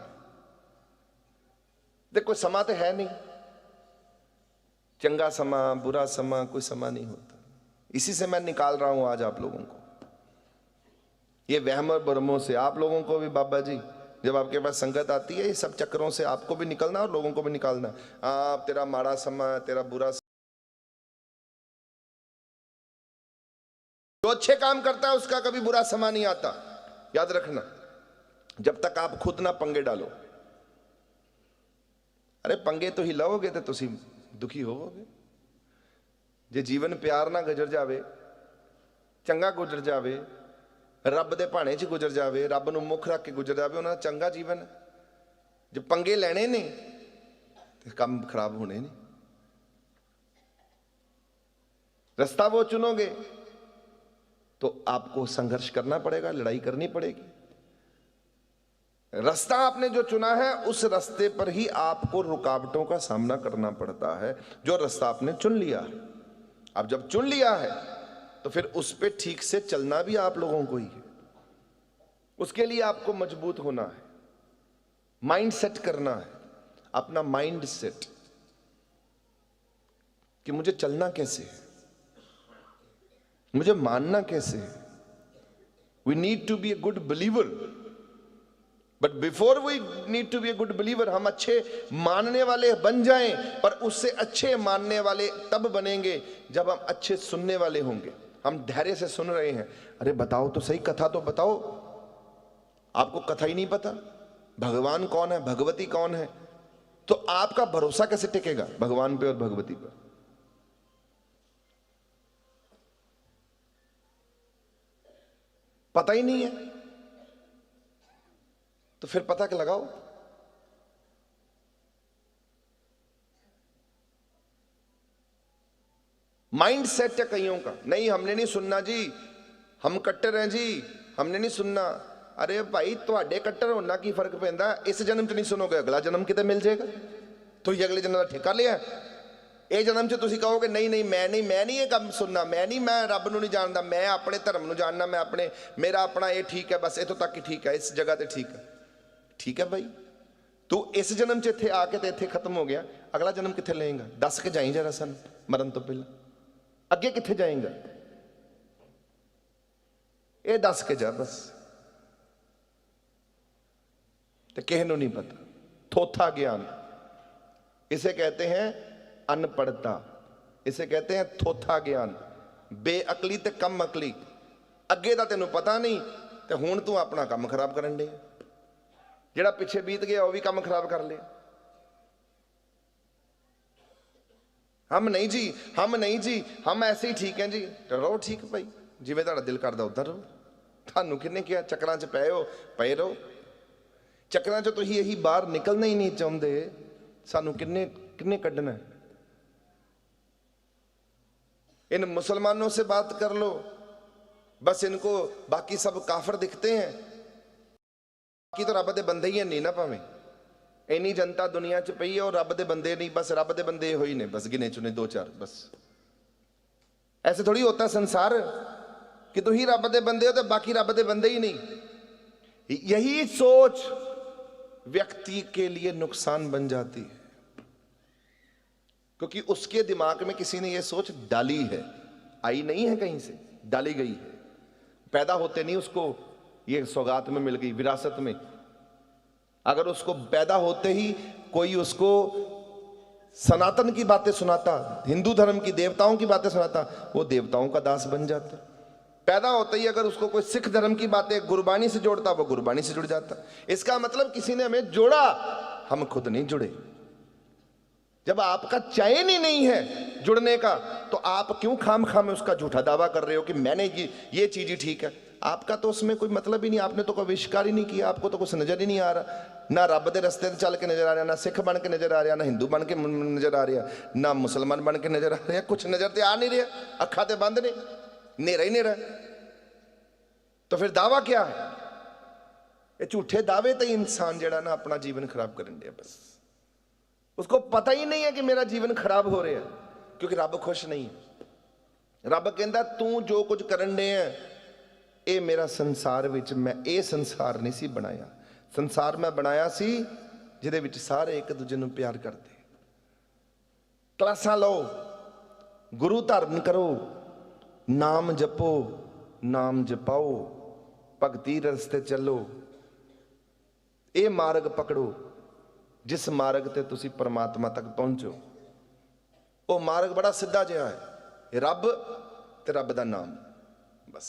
देखो समा तो है नहीं, चंगा समा बुरा समा कोई समा नहीं होता। इसी से मैं निकाल रहा हूं आज आप लोगों को, ये वहम और भ्रमों से। आप लोगों को भी बाबा जी, जब आपके पास संगत आती है, ये सब चक्रों से आपको भी निकलना और लोगों को भी निकालना। आप तेरा माड़ा समा, तेरा बुरा समा। जो अच्छे काम करता है उसका कभी बुरा समा नहीं आता, याद रखना, जब तक आप खुद ना पंगे डालो। अरे पंगे तो ही लाओगे तो तुसी दुखी होवोगे। जे जीवन प्यार ना गुजर जावे, चंगा गुजर जावे, रब दे भाणे च गुजर जावे, रब नूं मुख रख के गुजर जावे, उन्हां दा चंगा जीवन है। जे पंगे लेने ने ते काम खराब होने ने। रास्ता वो चुनोगे तो आपको संघर्ष करना पड़ेगा, लड़ाई करनी पड़ेगी। रास्ता आपने जो चुना है, उस रास्ते पर ही आपको रुकावटों का सामना करना पड़ता है, जो रास्ता आपने चुन लिया है। अब जब चुन लिया है तो फिर उस पे ठीक से चलना भी आप लोगों को ही है। उसके लिए आपको मजबूत होना है, माइंड सेट करना है, अपना माइंड सेट कि मुझे चलना कैसे है, मुझे मानना कैसे है। We need to be a good believer, but before we need to be a good believer, हम अच्छे मानने वाले बन जाएं। पर उससे अच्छे मानने वाले तब बनेंगे जब हम अच्छे सुनने वाले होंगे। हम धैर्य से सुन रहे हैं, अरे बताओ तो सही, कथा तो बताओ। आपको कथा ही नहीं पता, भगवान कौन है, भगवती कौन है, तो आपका भरोसा कैसे टिकेगा भगवान पे और भगवती पर? पता ही नहीं है तो फिर पता क्या लगाओ। माइंड सेट है कईयों का, नहीं हमने नहीं सुनना जी, हम कट्टर हैं जी, हमने नहीं सुनना। अरे भाई ਤੁਹਾਡੇ ਕੱਟਣ ਹੋਣ ਨਾਲ ਕੀ ਫਰਕ ਪੈਂਦਾ? ਇਸ ਜਨਮ 'ਚ ਨਹੀਂ ਸੁਣੋਗੇ, ਅਗਲਾ ਜਨਮ ਕਿਤੇ ਮਿਲ ਜਾਏਗਾ। ਤੁਸੀਂ ਅਗਲੇ ਜਨਮ ਦਾ ਠੇਕਾ ਲਿਆ। ਇਹ ਜਨਮ 'ਚ ਤੁਸੀਂ ਕਹੋਗੇ ਨਹੀਂ ਨਹੀਂ ਮੈਂ ਨਹੀਂ ਇਹ ਕੰਮ ਸੁਣਨਾ, ਮੈਂ ਰੱਬ ਨੂੰ ਨਹੀਂ ਜਾਣਦਾ, ਮੈਂ ਆਪਣੇ ਧਰਮ ਨੂੰ ਜਾਣਨਾ, ਮੇਰਾ ਆਪਣਾ ਇਹ ਠੀਕ ਹੈ, ਬਸ ਇੱਥੋਂ ਤੱਕ ਹੀ ਠੀਕ ਹੈ, ਇਸ ਜਗ੍ਹਾ ਤੇ ਠੀਕ ਹੈ ਭਾਈ। ਤੂੰ ਇਸ ਜਨਮ 'ਚ ਇੱਥੇ ਆ ਕੇ ਤੇ ਇੱਥੇ ਖਤਮ ਹੋ ਗਿਆ, ਅਗਲਾ ਜਨਮ ਕਿੱਥੇ ਲਏਗਾ? ਦੱਸ ਕੇ ਜਾਈਂ ਜਰਾ ਸਾਨੂੰ ਮਰਨ ਤੋਂ ਪਹਿਲਾਂ, ਅੱਗੇ ਕਿੱਥੇ ਜਾਏਗਾ ਇਹ ਦੱਸ ਕੇ ਜਾ ਬਸ। तो किसी को नहीं पता, थोथा ज्ञान, इसे कहते हैं अनपढ़ता, इसे कहते हैं थोथा ज्ञान, बेअकली ते कम अकली। अगे का तेनों पता नहीं तो हुण तू अपना काम खराब करन दे, जिहड़ा पिछे बीत गया वह भी काम खराब कर लिया। हम नहीं जी हम ऐसे ही ठीक हैं जी, तो रहो ठीक भाई, जिवें तुहाडा दिल करदा उदां रहो। तुहानूं किहने कहा चक्रां च पए रहो, चक्रां चों तुसीं यही बाहर निकलना ही नहीं चाहते, सानू किन्ने कड्ढना है? इन मुसलमानों से बात कर लो, बस इनको बाकी सब काफिर दिखते हैं, बाकी तो रब दे बंदे ही नहीं ना, भावें इन्नी जनता दुनिया च पई है और रब दे बंदे नहीं, बस रब दे बंदे हो ही ने, बस गिने चुने 2-4 बस। ऐसे थोड़ी होता संसार कि तुम ही रब दे बंदे हो तो बाकी रब दे बंदे ही नहीं। यही सोच व्यक्ति के लिए नुकसान बन जाती है, क्योंकि उसके दिमाग में किसी ने यह सोच डाली है, आई नहीं है कहीं से, डाली गई है। पैदा होते नहीं उसको ये सौगात में मिल गई, विरासत में। अगर उसको पैदा होते ही कोई उसको सनातन की बातें सुनाता, हिंदू धर्म की देवताओं की बातें सुनाता, वो देवताओं का दास बन जाता। पैदा होते ही अगर उसको कोई सिख धर्म की बातें गुरबानी से जोड़ता, वो गुरबानी से जुड़ जाता। इसका मतलब किसी ने हमें जोड़ा, हम खुद नहीं जुड़े। जब आपका चयन ही नहीं है जुड़ने का, तो आप क्यों खाम में उसका झूठा दावा कर रहे हो कि मैंने ये चीज ही ठीक है? आपका तो उसमें कोई मतलब ही नहीं, आपने तो कोई आविष्कार ही नहीं किया, आपको तो कुछ नजर ही नहीं आ रहा। ना रब के रस्ते से चल के नजर आ रहा, ना सिख बन के नजर आ रहा, ना हिंदू बन के नजर आ रहा, ना मुसलमान बन के नजर आ रहा, कुछ नजर तो आ नहीं रहा, अखा तो बंद ने, नेरा ही नेरा। तो फिर दावा क्या है? ये झूठे दावे तो इंसान जड़ा ना अपना जीवन खराब करन दिया, बस उसको पता ही नहीं है कि मेरा जीवन खराब हो रहा है, क्योंकि रब खुश नहीं है। रब कहता तू जो कुछ करन दे है ये मेरा संसार विच, मैं ये संसार नहीं सी बनाया, संसार मैं बनाया सी जिहदे विच सारे एक दूजे नूं प्यार करते। क्लासां लो, गुरु धारण करो, नाम जपो, नाम जपाओ, भगती रस्ते चलो, ये मार्ग पकड़ो जिस मार्ग ते तुसी परमात्मा तक पहुंचो। वो मार्ग बड़ा सीधा जिहा है, रब ते रब दा नाम, बस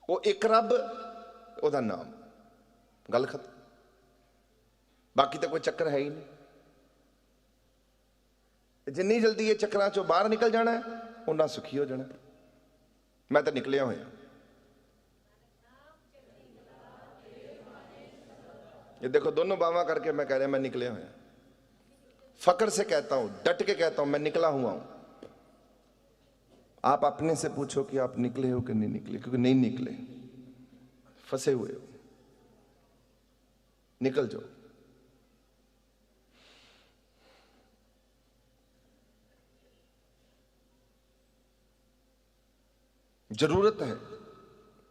वो एक रब ओदा नाम, गल खत्म। बाकी तो कोई चक्कर है ही नहीं। जिन्नी जल्दी ये चक्करां चों बाहर निकल जाना है उन्ना सुखी हो जाना। मैं तो निकलिया होया, ये देखो दोनों बावां करके मैं कह रहा मैं निकलिया होया। फक्र से कहता हूं, डट के कहता हूं, मैं निकला हुआ हूं। आप अपने से पूछो कि आप निकले हो कि नहीं निकले, क्योंकि नहीं निकले, फंसे हुए हो, निकल जाओ। जरूरत है,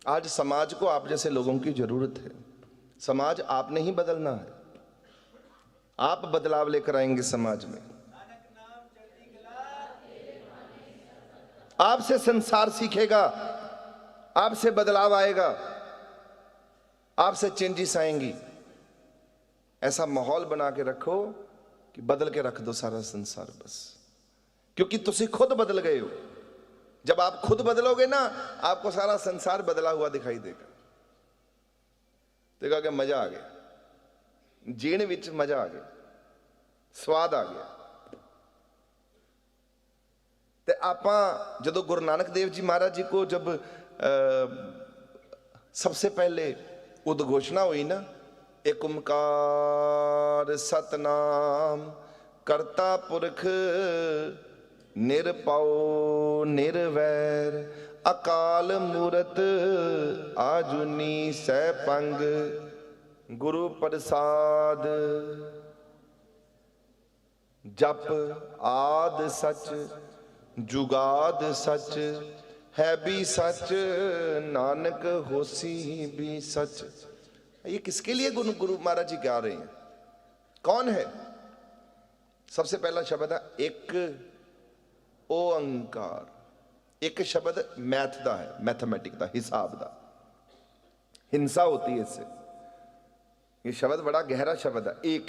आज समाज को आप जैसे लोगों की जरूरत है। समाज आपने ही बदलना है, आप बदलाव लेकर आएंगे समाज में। आपसे संसार सीखेगा, आपसे बदलाव आएगा, आपसे चेंजेस आएंगी। ऐसा माहौल बना के रखो कि बदल के रख दो सारा संसार, बस, क्योंकि तुसी खुद बदल गए हो। जब आप खुद बदलोगे ना, आपको सारा संसार बदला हुआ दिखाई देगा। देखा कि मजा आ गया, जीण विच मजा आ गया, स्वाद आ गया। ते आपां जदों गुरु नानक देव जी महाराज जी को जब सबसे पहले उद्घोषणा हुई ना, एक ओंकार सतनाम करता पुरख निरपौ निर्वैर अकाल मूरत आजुनी सैपंग गुरु प्रसाद। जप आद सच जुगाद सच है भी सच नानक होसी भी सच। ये किसके लिए गुरु गुरु महाराज जी गा रहे हैं? कौन है? सबसे पहला शब्द है एक ओंकार। एक शब्द मैथ दा है, मैथमेटिक दा, हिसाब दा। हिंसा होती है इससे। ये शब्द बड़ा गहरा शब्द है। एक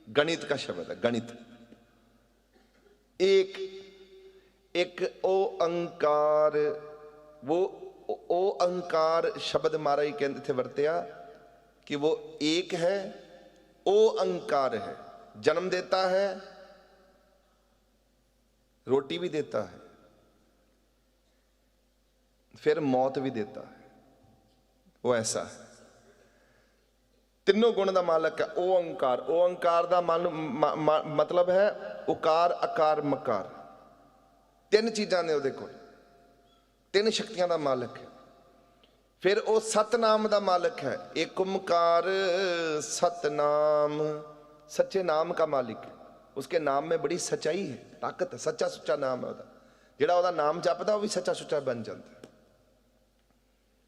गणित का शब्द है, गणित। एक एक ओंकार। वो ओंकार शब्द मारा ही कहते थे वरत्या कि वो एक है, ओंकार है। जन्म देता है, रोटी भी देता है, फिर मौत भी देता है। वो ऐसा है। तीनों गुण का मालक है ओंकार। ओंकार का मतलब है उकार अकार मकार। तीन चीजां ने उहदे कोल, तीन शक्तियां का मालक है। फिर वो सतनाम का मालक है। एक ओंकार सतनाम, सच्चे नाम का मालिक है। उसके नाम में बड़ी सच्चाई है, ताकत है। सच्चा सुच्चा नाम है उसका। जिहड़ा उसदा नाम जपदा वो भी सच्चा सुच्चा बन जाता है।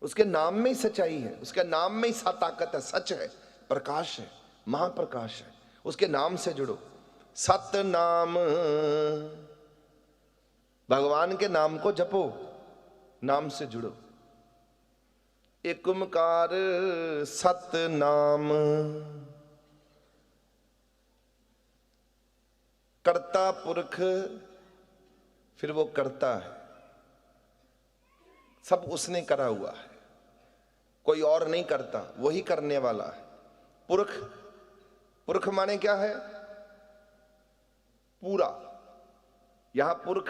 उसके नाम में ही सच्चाई है, उसके नाम में ही ताकत है, सच है, प्रकाश है, महाप्रकाश है। उसके नाम से जुड़ो। सतनाम, भगवान के नाम को जपो, नाम से जुड़ो। एक ओंकार सतनाम। कर्ता पुरख, फिर वो करता है। सब उसने करा हुआ है, कोई और नहीं करता, वही करने वाला है। पुरख, पुरख माने क्या है? पूरा। यहां पुरख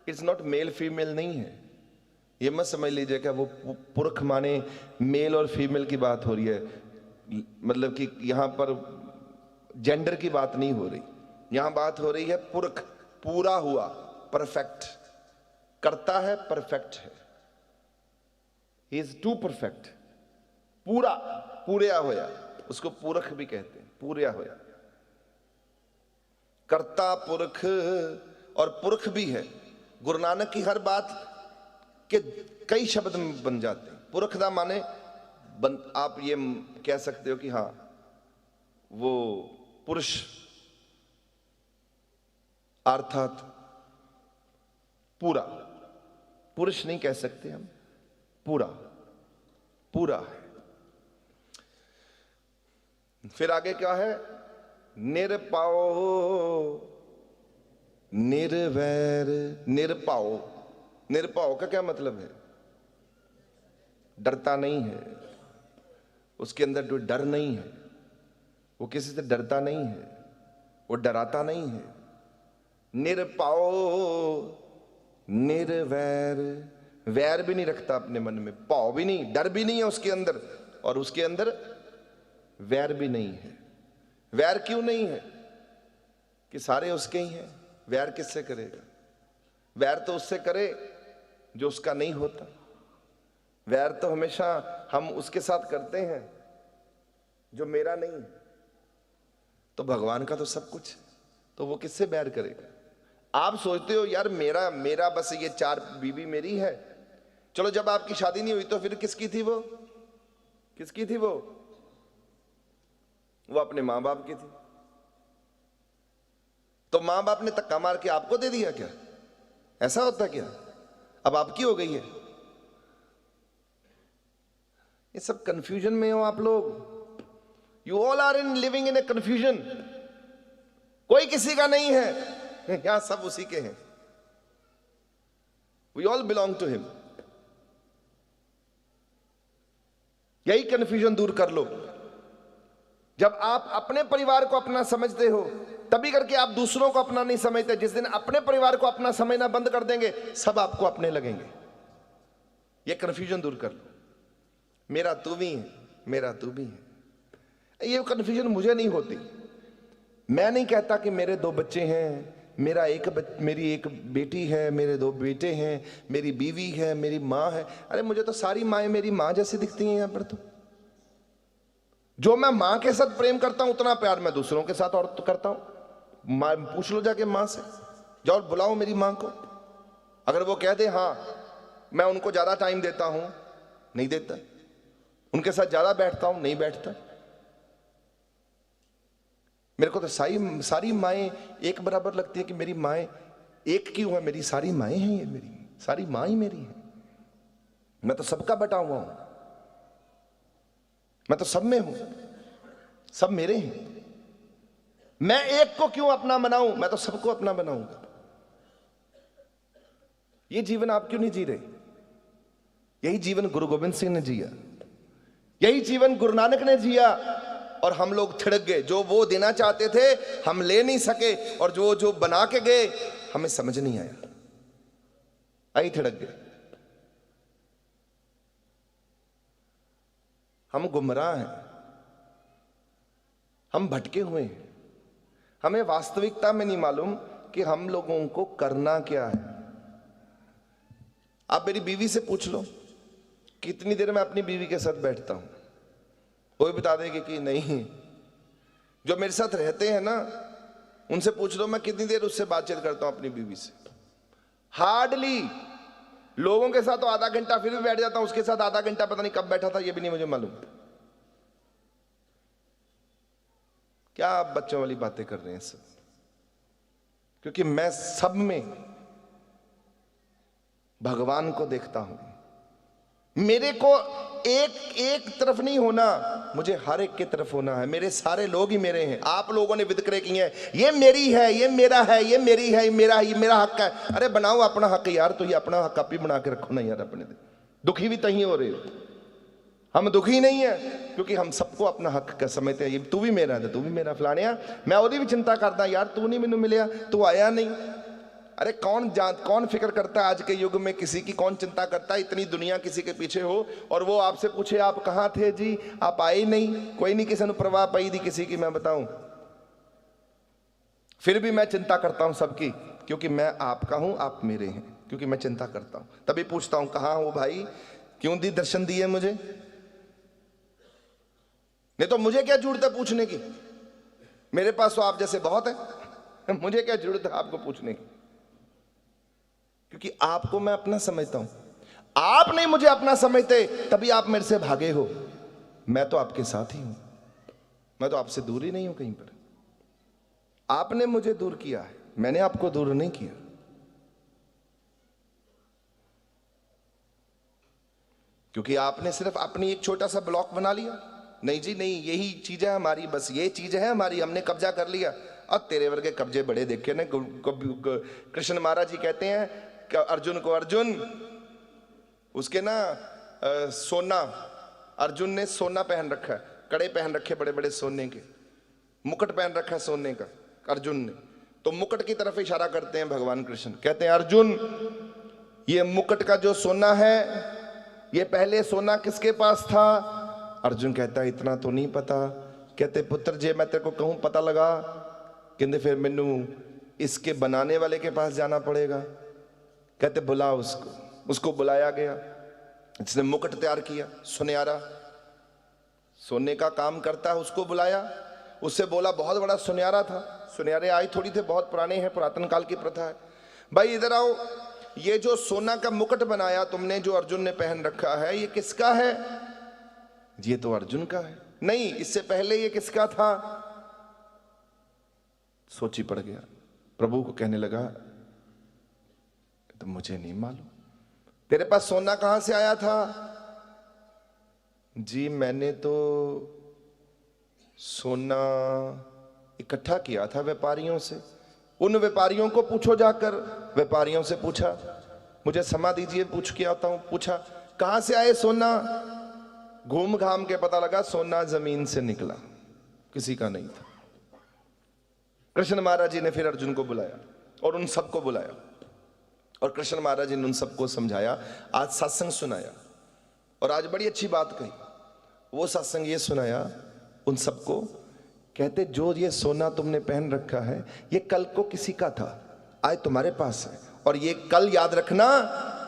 इज नॉट मेल फीमेल नहीं है। ये मत समझ लीजिएगा वो पुरख माने मेल और फीमेल की बात हो रही है। मतलब कि यहां पर जेंडर की बात नहीं हो रही। यहां बात हो रही है पुरख, पूरा हुआ, परफेक्ट। करता है, परफेक्ट है। He is too perfect. पूरा, पूरा होया, उसको पुरख भी कहते हैं, पूरा होया। कर्ता पुरख और पुरख भी है। गुरु नानक की हर बात के कई शब्द में बन जाते हैं। पुरख दा माने आप ये कह सकते हो कि हाँ वो पुरुष, अर्थात पूरा। पुरुष नहीं कह सकते हम, पूरा, पूरा है। फिर आगे क्या है? निरपाओ निर्वैर। निरपाओ, निरपाओ का क्या मतलब है? डरता नहीं है, उसके अंदर कोई डर नहीं है, वो किसी से डरता नहीं है, वो डराता नहीं है। निरपाओ निर्वैर, वैर भी नहीं रखता अपने मन में, पाव भी नहीं, डर भी नहीं है उसके अंदर, और उसके अंदर वैर भी नहीं है। वैर क्यों नहीं है? कि सारे उसके ही हैं। वैर किससे करेगा? वैर तो उससे करे जो उसका नहीं होता। वैर तो हमेशा हम उसके साथ करते हैं जो मेरा नहीं है। तो भगवान का तो सब कुछ, तो वो किससे वैर करेगा? आप सोचते हो यार मेरा मेरा बस ये 4 बीवी मेरी है। चलो जब आपकी शादी नहीं हुई तो फिर किसकी थी वो? किसकी थी वो अपने मां बाप की थी। तो मां बाप ने धक्का मार के आपको दे दिया क्या? ऐसा होता क्या? अब आपकी हो गई है। ये सब कंफ्यूजन में हो आप लोग। You all are in living in a confusion. कोई किसी का नहीं है, यहां सब उसी के हैं। We all belong to him. यही कंफ्यूजन दूर कर लो। जब आप अपने परिवार को अपना समझते हो तभी करके आप दूसरों को अपना नहीं समझते। जिस दिन अपने परिवार को अपना समझना बंद कर देंगे सब आपको अपने लगेंगे। ये कंफ्यूजन दूर कर लो। मेरा तू भी है, मेरा तू भी है। ये कंफ्यूजन मुझे नहीं होती। मैं नहीं कहता कि मेरे 2 बच्चे हैं, मेरी एक बेटी है, मेरे 2 बेटे हैं, मेरी बीवी है, मेरी माँ है। अरे मुझे तो सारी माएँ मेरी माँ जैसी दिखती हैं यहाँ पर। तो जो मैं माँ के साथ प्रेम करता हूं उतना प्यार मैं दूसरों के साथ और तो करता हूं। माँ पूछ लो जाके माँ से, जाओ बुलाओ मेरी माँ को। अगर वो कह दे हाँ मैं उनको ज्यादा टाइम देता हूं, नहीं देता। उनके साथ ज्यादा बैठता हूं, नहीं बैठता। मेरे को तो सारी माएँ एक बराबर लगती है कि मेरी माएँ एक क्यों है, मेरी सारी माएँ हैं, ये मेरी सारी माँ ही मेरी है। मैं तो सबका बटा हुआ हूं, मैं तो सब में हूं, सब मेरे हैं। मैं एक को क्यों अपना बनाऊं, मैं तो सबको अपना बनाऊंगा। ये जीवन आप क्यों नहीं जी रहे? यही जीवन गुरु गोविंद सिंह ने जिया, यही जीवन गुरु नानक ने जिया, और हम लोग थिड़क गए। जो वो देना चाहते थे हम ले नहीं सके, और जो बना के गए हमें समझ नहीं आया, आई थिड़क गए। हम गुमराह हैं, हम भटके हुए हैं। हमें वास्तविकता में नहीं मालूम कि हम लोगों को करना क्या है। आप मेरी बीवी से पूछ लो कितनी देर मैं अपनी बीवी के साथ बैठता हूं, वो भी बता देगी कि नहीं। जो मेरे साथ रहते हैं ना उनसे पूछ लो मैं कितनी देर उससे बातचीत करता हूं अपनी बीवी से। हार्डली। लोगों के साथ तो आधा घंटा फिर भी बैठ जाता हूं, उसके साथ आधा घंटा पता नहीं कब बैठा था ये भी नहीं मुझे मालूम। क्या आप बच्चों वाली बातें कर रहे हैं सब? क्योंकि मैं सब में भगवान को देखता हूं। मेरे को एक तरफ नहीं होना, मुझे हर एक की तरफ होना है। मेरे सारे लोग ही मेरे हैं। आप लोगों ने वितकरे किए हैं, ये मेरी है, ये मेरा है, ये मेरी है, ये मेरा है, ये मेरा हक है। अरे बनाओ अपना हक यार, तो ये अपना हक आप ही बना के रखो ना यार। अपने दुखी भी तहीं हो रहे हो। हम दुखी नहीं है क्योंकि हम सबको अपना हक का समझते हैं। ये तू भी मेरा है, तू भी मेरा फलाने। मैं ओदी भी चिंता करता यार, तू नहीं मैनू मिलिया, तू आया नहीं। अरे कौन फिक्र करता है आज के युग में? किसी की कौन चिंता करता है? इतनी दुनिया किसी के पीछे हो और वो आपसे पूछे आप कहाँ थे जी, आप आए नहीं। कोई नहीं किसी ने परवाह पाई दी किसी की, मैं बताऊं। फिर भी मैं चिंता करता हूं सबकी, क्योंकि मैं आपका हूं, आप मेरे हैं, क्योंकि मैं चिंता करता हूं। तभी पूछता हूं कहाँ हो भाई, क्यों दी दर्शन दिए मुझे? नहीं तो मुझे क्या जरूरत है पूछने की? मेरे पास तो आप जैसे बहुत है, मुझे क्या जरूरत है आपको पूछने की? क्योंकि आपको मैं अपना समझता हूं। आप नहीं मुझे अपना समझते तभी आप मेरे से भागे हो। मैं तो आपके साथ ही हूं, मैं तो आपसे दूर ही नहीं हूं कहीं पर। आपने मुझे दूर किया है, मैंने आपको दूर नहीं किया। क्योंकि आपने सिर्फ अपनी एक छोटा सा ब्लॉक बना लिया। नहीं जी नहीं, यही चीज है हमारी, बस ये चीज है हमारी, हमने कब्जा कर लिया। और तेरे वर्गे कब्जे बड़े देखे ने। कृष्ण महाराज जी कहते हैं कि अर्जुन को, अर्जुन उसके ना सोना, अर्जुन ने सोना पहन रखा है, कड़े पहन रखे बड़े बड़े सोने के, मुकुट पहन रखा है सोने का अर्जुन ने। तो मुकुट की तरफ इशारा करते हैं भगवान कृष्ण, कहते हैं अर्जुन ये मुकुट का जो सोना है ये पहले सोना किसके पास था? अर्जुन कहता है इतना तो नहीं पता। कहते पुत्र जे मैं तेरे को कहूं पता लगा, कहते फिर मैनू इसके बनाने वाले के पास जाना पड़ेगा। कहते बुला उसको। उसको बुलाया गया, जिसने मुकुट तैयार किया, सुनहरा सोने का काम करता है, उसको बुलाया। उससे बोला, बहुत बड़ा सुनहरा था। सुनहरे आए थोड़ी थे, बहुत पुराने हैं, पुरातन काल की प्रथा है। भाई इधर आओ, ये जो सोना का मुकुट बनाया तुमने, जो अर्जुन ने पहन रखा है, ये किसका है? ये तो अर्जुन का है। नहीं, इससे पहले ये किसका था? सोची पड़ गया। प्रभु को कहने लगा तो मुझे नहीं मालूम, तेरे पास सोना कहां से आया था? जी मैंने तो सोना इकट्ठा किया था व्यापारियों से। उन व्यापारियों को पूछो जाकर। व्यापारियों से पूछा, मुझे समा दीजिए, पूछ के आता हूं। पूछा कहां से आए सोना? घूम घाम के पता लगा सोना जमीन से निकला, किसी का नहीं था। कृष्ण महाराज जी ने फिर अर्जुन को बुलाया और उन सबको बुलाया, और कृष्ण महाराज जी ने उन सबको समझाया। आज सत्संग सुनाया, और आज बड़ी अच्छी बात कही। वो सत्संग ये सुनाया उन सबको, कहते जो ये सोना तुमने पहन रखा है ये कल को किसी का था, आज तुम्हारे पास है। और ये कल याद रखना,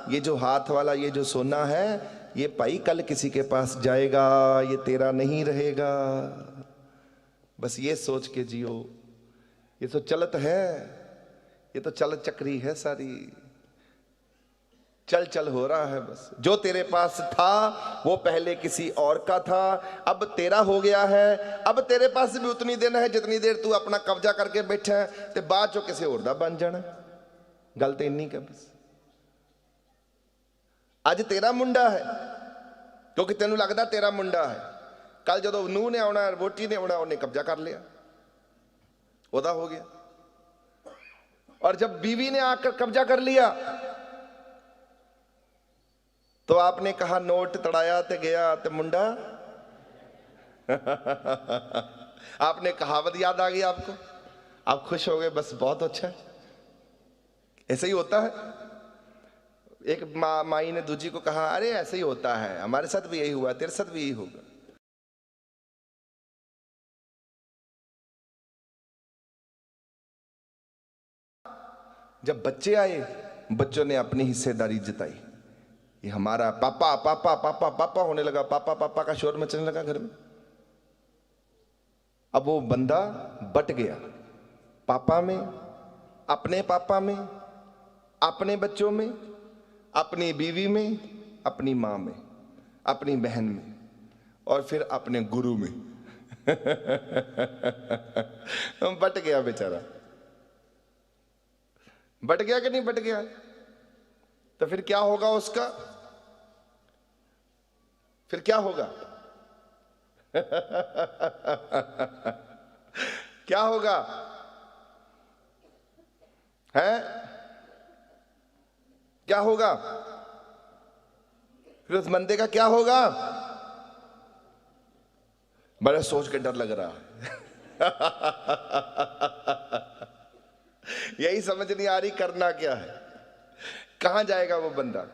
ये जो हाथ वाला ये जो सोना है, ये भाई कल किसी के पास जाएगा, ये तेरा नहीं रहेगा। बस ये सोच के जियो। ये तो चलत है, ये तो चल चक्री है सारी, चल चल हो रहा है। बस जो तेरे पास था वो पहले किसी और का था, अब तेरा हो गया है। अब तेरे पास भी उतनी देर है जितनी देर तू अपना कब्जा करके बैठा है, ते बाद चो किसी होर दा बन जाना। गल तो इन्नी का बस। अज तेरा मुंडा है क्योंकि तेनू लगता तेरा मुंडा है, कल जो नूह ने आना, वोटी ने आना, उन्हें कब्जा कर लिया, ओदा हो गया। और जब बीवी ने आकर कब्जा कर लिया तो आपने कहा नोट तड़ाया ते गया ते मुंडा आपने कहावत याद आ गई आपको, आप खुश हो गए, बस बहुत अच्छा है। ऐसे ही होता है। एक माई ने दूजी को कहा, अरे ऐसे ही होता है, हमारे साथ भी यही हुआ, तेरे साथ भी यही होगा। जब बच्चे आए, बच्चों ने अपनी हिस्सेदारी जताई, ये हमारा पापा पापा पापा पापा होने लगा, पापा पापा का शोर मचने लगा घर में। अब वो बंदा बट गया, पापा में, अपने पापा में, अपने बच्चों में, अपनी बीवी में, अपनी मां में, अपनी बहन में, और फिर अपने गुरु में बट गया बेचारा। बट गया कि नहीं बट गया? तो फिर क्या होगा उसका? फिर क्या होगा? क्या होगा है? क्या होगा? फिर उस बंदे का क्या होगा? बड़ा सोच के डर लग रहा है यही समझ नहीं आ रही करना क्या है, कहां जाएगा वो बंदा।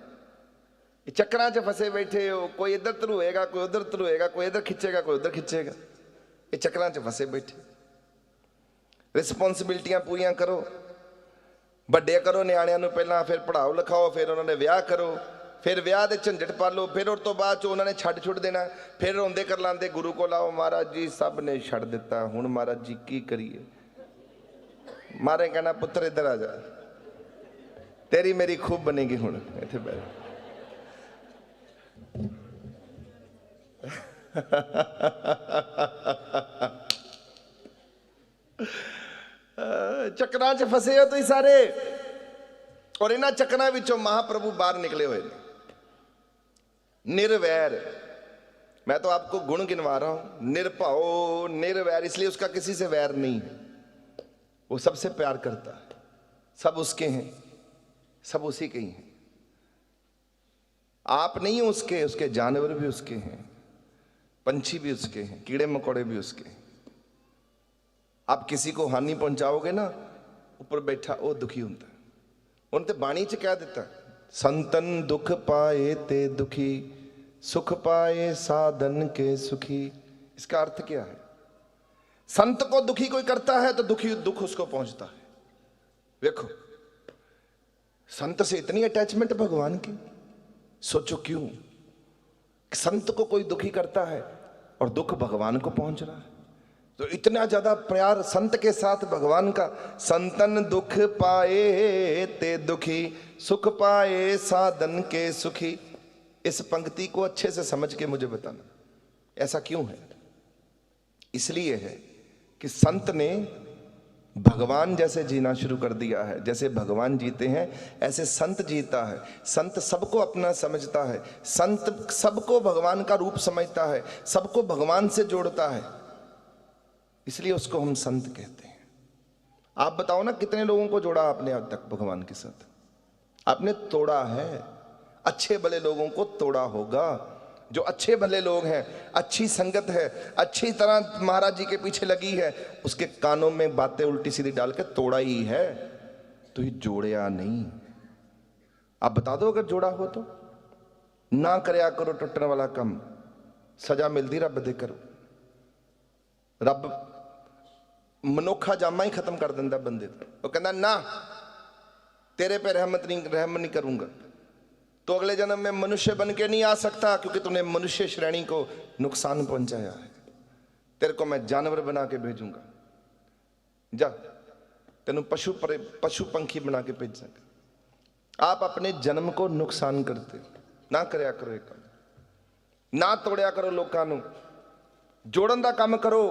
चक्करां च फंसे बैठे हो, कोई इधर तरुएगा, कोई उधर तरुएगा, कोई इधर खिंचेगा, कोई उधर खिंचेगा। ये चक्करां च फंसे बैठे। रिस्पॉन्सिबिलिटियां पूरियां करो, ਵੱਡੇ करो ਨਿਆਣਿਆਂ ਨੂੰ ਪਹਿਲਾਂ, फिर पढ़ाओ लिखाओ, फिर उन्होंने ਵਿਆਹ करो, फिर ਵਿਆਹ ਦੇ ਝੰਡਟ पालो, फिर उस तो बाद चो उन्होंने छड़ छुड़ देना, फिर रोंदे कर लांदे गुरु को लाओ, महाराज जी सब ने छड़ दिता, हुण महाराज जी की करिए। मारे कहना पुत्र इधर आ जा, तेरी मेरी खूब बनेगी, हुण इत्थे बैठ। चक्करां च फसे हो तुसीं सारे, और इन्हां चक्करां विचों महाप्रभु बाहर निकले हुए ने। निर्वैर, मैं तो आपको गुण गिनवा रहा हूं। निर्भव, निर्वैर, इसलिए उसका किसी से वैर नहीं है, वो सबसे प्यार करता है, सब उसके हैं, सब उसी के ही हैं। आप नहीं हो उसके, उसके जानवर भी उसके हैं, पंछी भी उसके हैं, कीड़े मकोड़े भी उसके हैं। आप किसी को हानि पहुंचाओगे ना, ऊपर बैठा वो दुखी होता है। उन्होंने बाणी च कह दिता, संतन दुख पाए ते दुखी, सुख पाए साधन के सुखी। इसका अर्थ क्या है? संत को दुखी कोई करता है तो दुखी दुख उसको पहुंचता है। देखो, संत से इतनी अटैचमेंट भगवान की, सोचो क्यों? संत को कोई दुखी करता है और दुख भगवान को पहुंच रहा है, तो इतना ज्यादा प्यार संत के साथ भगवान का। संतन दुख पाए ते दुखी, सुख पाए साधन के सुखी। इस पंक्ति को अच्छे से समझ के मुझे बताना, ऐसा क्यों है? इसलिए है कि संत ने भगवान जैसे जीना शुरू कर दिया है। जैसे भगवान जीते हैं ऐसे संत जीता है। संत सबको अपना समझता है, संत सबको भगवान का रूप समझता है, सबको भगवान से जोड़ता है, इसलिए उसको हम संत कहते हैं। आप बताओ ना, कितने लोगों को जोड़ा आपने अब तक भगवान के साथ? आपने तोड़ा है, अच्छे भले लोगों को तोड़ा होगा। जो अच्छे भले लोग हैं, अच्छी संगत है, अच्छी तरह महाराज जी के पीछे लगी है, उसके कानों में बातें उल्टी सीधी डाल के तोड़ा ही है, तो ये जोड़या नहीं। आप बता दो, अगर जोड़ा हो तो ना करया करो टुटने वाला कम, सजा मिलती रब दे करो। रब मनुखा जामा ही खत्म कर दिंदा बंदे दा। वो कहंदा ना, तेरे पे रहम नहीं करूंगा तो अगले जन्म में मनुष्य बन के नहीं आ सकता, क्योंकि तूने मनुष्य श्रेणी को नुकसान पहुंचाया है। तेरे को मैं जानवर बना के भेजूंगा, जा तेन पशु पंखी बना के भेजांगा। आप अपने जन्म को नुकसान करते ना करया करो, एक ना तोड़िया करो, लोगों नू जोड़न दा काम करो,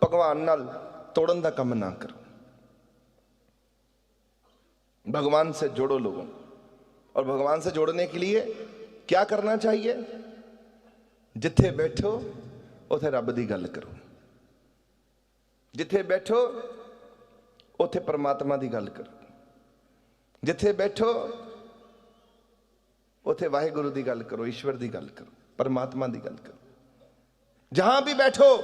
भगवान नाल तोड़न दा काम ना करो। भगवान से जोड़ो लोगों, और भगवान से जोड़ने के लिए क्या करना चाहिए? जिथे बैठो उथे रब दी गल करो, जिथे बैठो उथे परमात्मा दी गल करो, जिथे बैठो उथे वाहिगुरु दी गल करो, ईश्वर दी गल करो, परमात्मा दी गल करो। जहां भी बैठो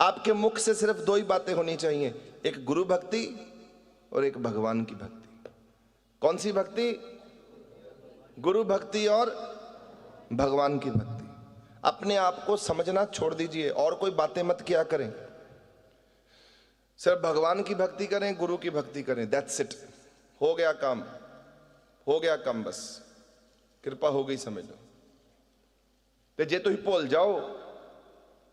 आपके मुख से सिर्फ दो ही बातें होनी चाहिए, एक गुरु भक्ति और एक भगवान की भक्ति। कौन सी भक्ति? गुरु भक्ति और भगवान की भक्ति। अपने आप को समझना छोड़ दीजिए, और कोई बातें मत किया करें, सिर्फ भगवान की भक्ति करें, गुरु की भक्ति करें, दैट्स इट। हो गया काम, हो गया काम, बस कृपा हो गई समझ लो। ते जे तुम भूल जाओ,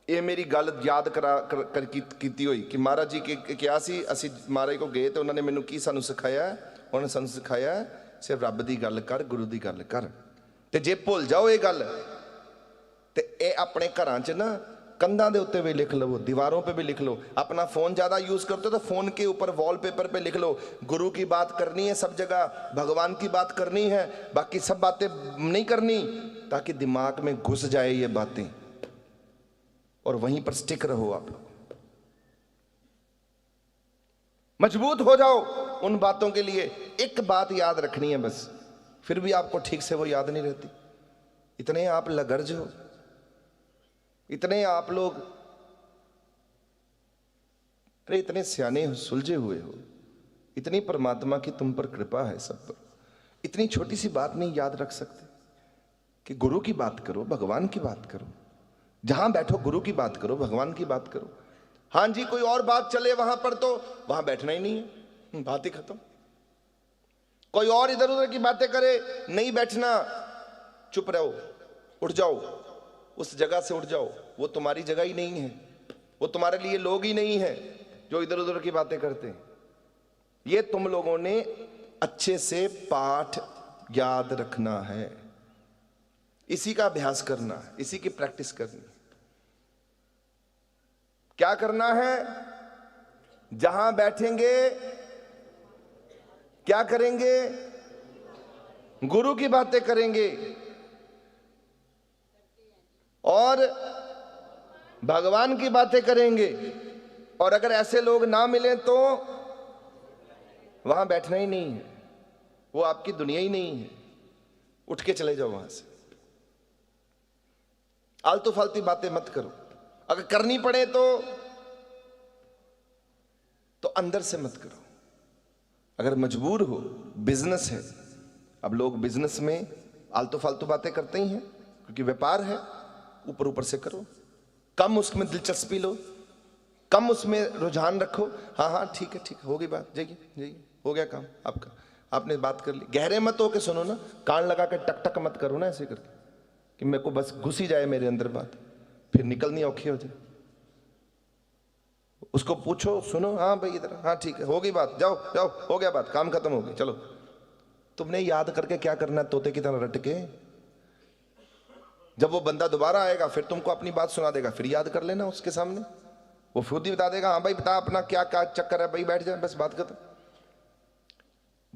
ये मेरी गल याद कर कीती हुई कि महाराज जी क्या सी, असी महाराज को गए तो उन्होंने मैनू की सानू सिखाया, उन्होंने सानू सिखाया सिर्फ रब की गल कर, गुरु की गल कर। ते जे भूल जाओ ये गल, ते ये अपने घरां च ना कंधां दे उत्ते भी लिख लो, दीवारों पे भी लिख लो। अपना फोन ज्यादा यूज करते हो तो फोन के ऊपर वॉलपेपर पे लिख लो, गुरु की बात करनी है सब जगह, भगवान की बात करनी है, बाकी सब बातें नहीं करनी, ताकि दिमाग में घुस जाए ये बातें और वहीं पर स्टिक रहो। आप लोग मजबूत हो जाओ उन बातों के लिए। एक बात याद रखनी है बस, फिर भी आपको ठीक से वो याद नहीं रहती। इतने आप लगर्ज हो, इतने आप लोग, अरे इतने सियाने हो, सुलझे हुए हो, इतनी परमात्मा की तुम पर कृपा है सब पर, इतनी छोटी सी बात नहीं याद रख सकते कि गुरु की बात करो, भगवान की बात करो। जहां बैठो गुरु की बात करो, भगवान की बात करो। हाँ जी, कोई और बात चले वहां पर तो वहां बैठना ही नहीं है, बात ही खत्म। कोई और इधर उधर की बातें करे, नहीं बैठना, चुप रहो, उठ जाओ, उस जगह से उठ जाओ। वो तुम्हारी जगह ही नहीं है, वो तुम्हारे लिए लोग ही नहीं है जो इधर उधर की बातें करते हैं। ये तुम लोगों ने अच्छे से पाठ याद रखना है, इसी का अभ्यास करना है, इसी की प्रैक्टिस करनी है। क्या करना है? जहां बैठेंगे क्या करेंगे? गुरु की बातें करेंगे और भगवान की बातें करेंगे। और अगर ऐसे लोग ना मिले तो वहां बैठना ही नहीं है, वो आपकी दुनिया ही नहीं है, उठ के चले जाओ वहां से। आलतू फालतू बातें मत करो, अगर करनी पड़े तो अंदर से मत करो। अगर मजबूर हो, बिजनेस है, अब लोग बिजनेस में आलतू फालतू बातें करते ही हैं क्योंकि व्यापार है, ऊपर ऊपर से करो, कम उसमें दिलचस्पी लो, कम उसमें रुझान रखो। हाँ हाँ ठीक है ठीक है, हो गई बात, जाइए जाइए, हो गया काम आपका, आपने बात कर ली। गहरे मत होके सुनो ना, कान लगा के टक टक मत करो ना ऐसे करके कि मेरे को बस घुस ही जाए मेरे अंदर बात, फिर निकलनी औखी हो जाए। उसको पूछो, सुनो, हाँ भाई इधर, हाँ ठीक है, हो गई बात, जाओ जाओ, हो गया बात, काम खत्म हो गई, चलो। तुमने याद करके क्या करना है तोते की तरह रट के? जब वो बंदा दोबारा आएगा फिर तुमको अपनी बात सुना देगा, फिर याद कर लेना उसके सामने, वो खुद ही बता देगा, हाँ भाई बता अपना क्या क्या चक्कर है भाई, बैठ जाए, बस बात खत्म।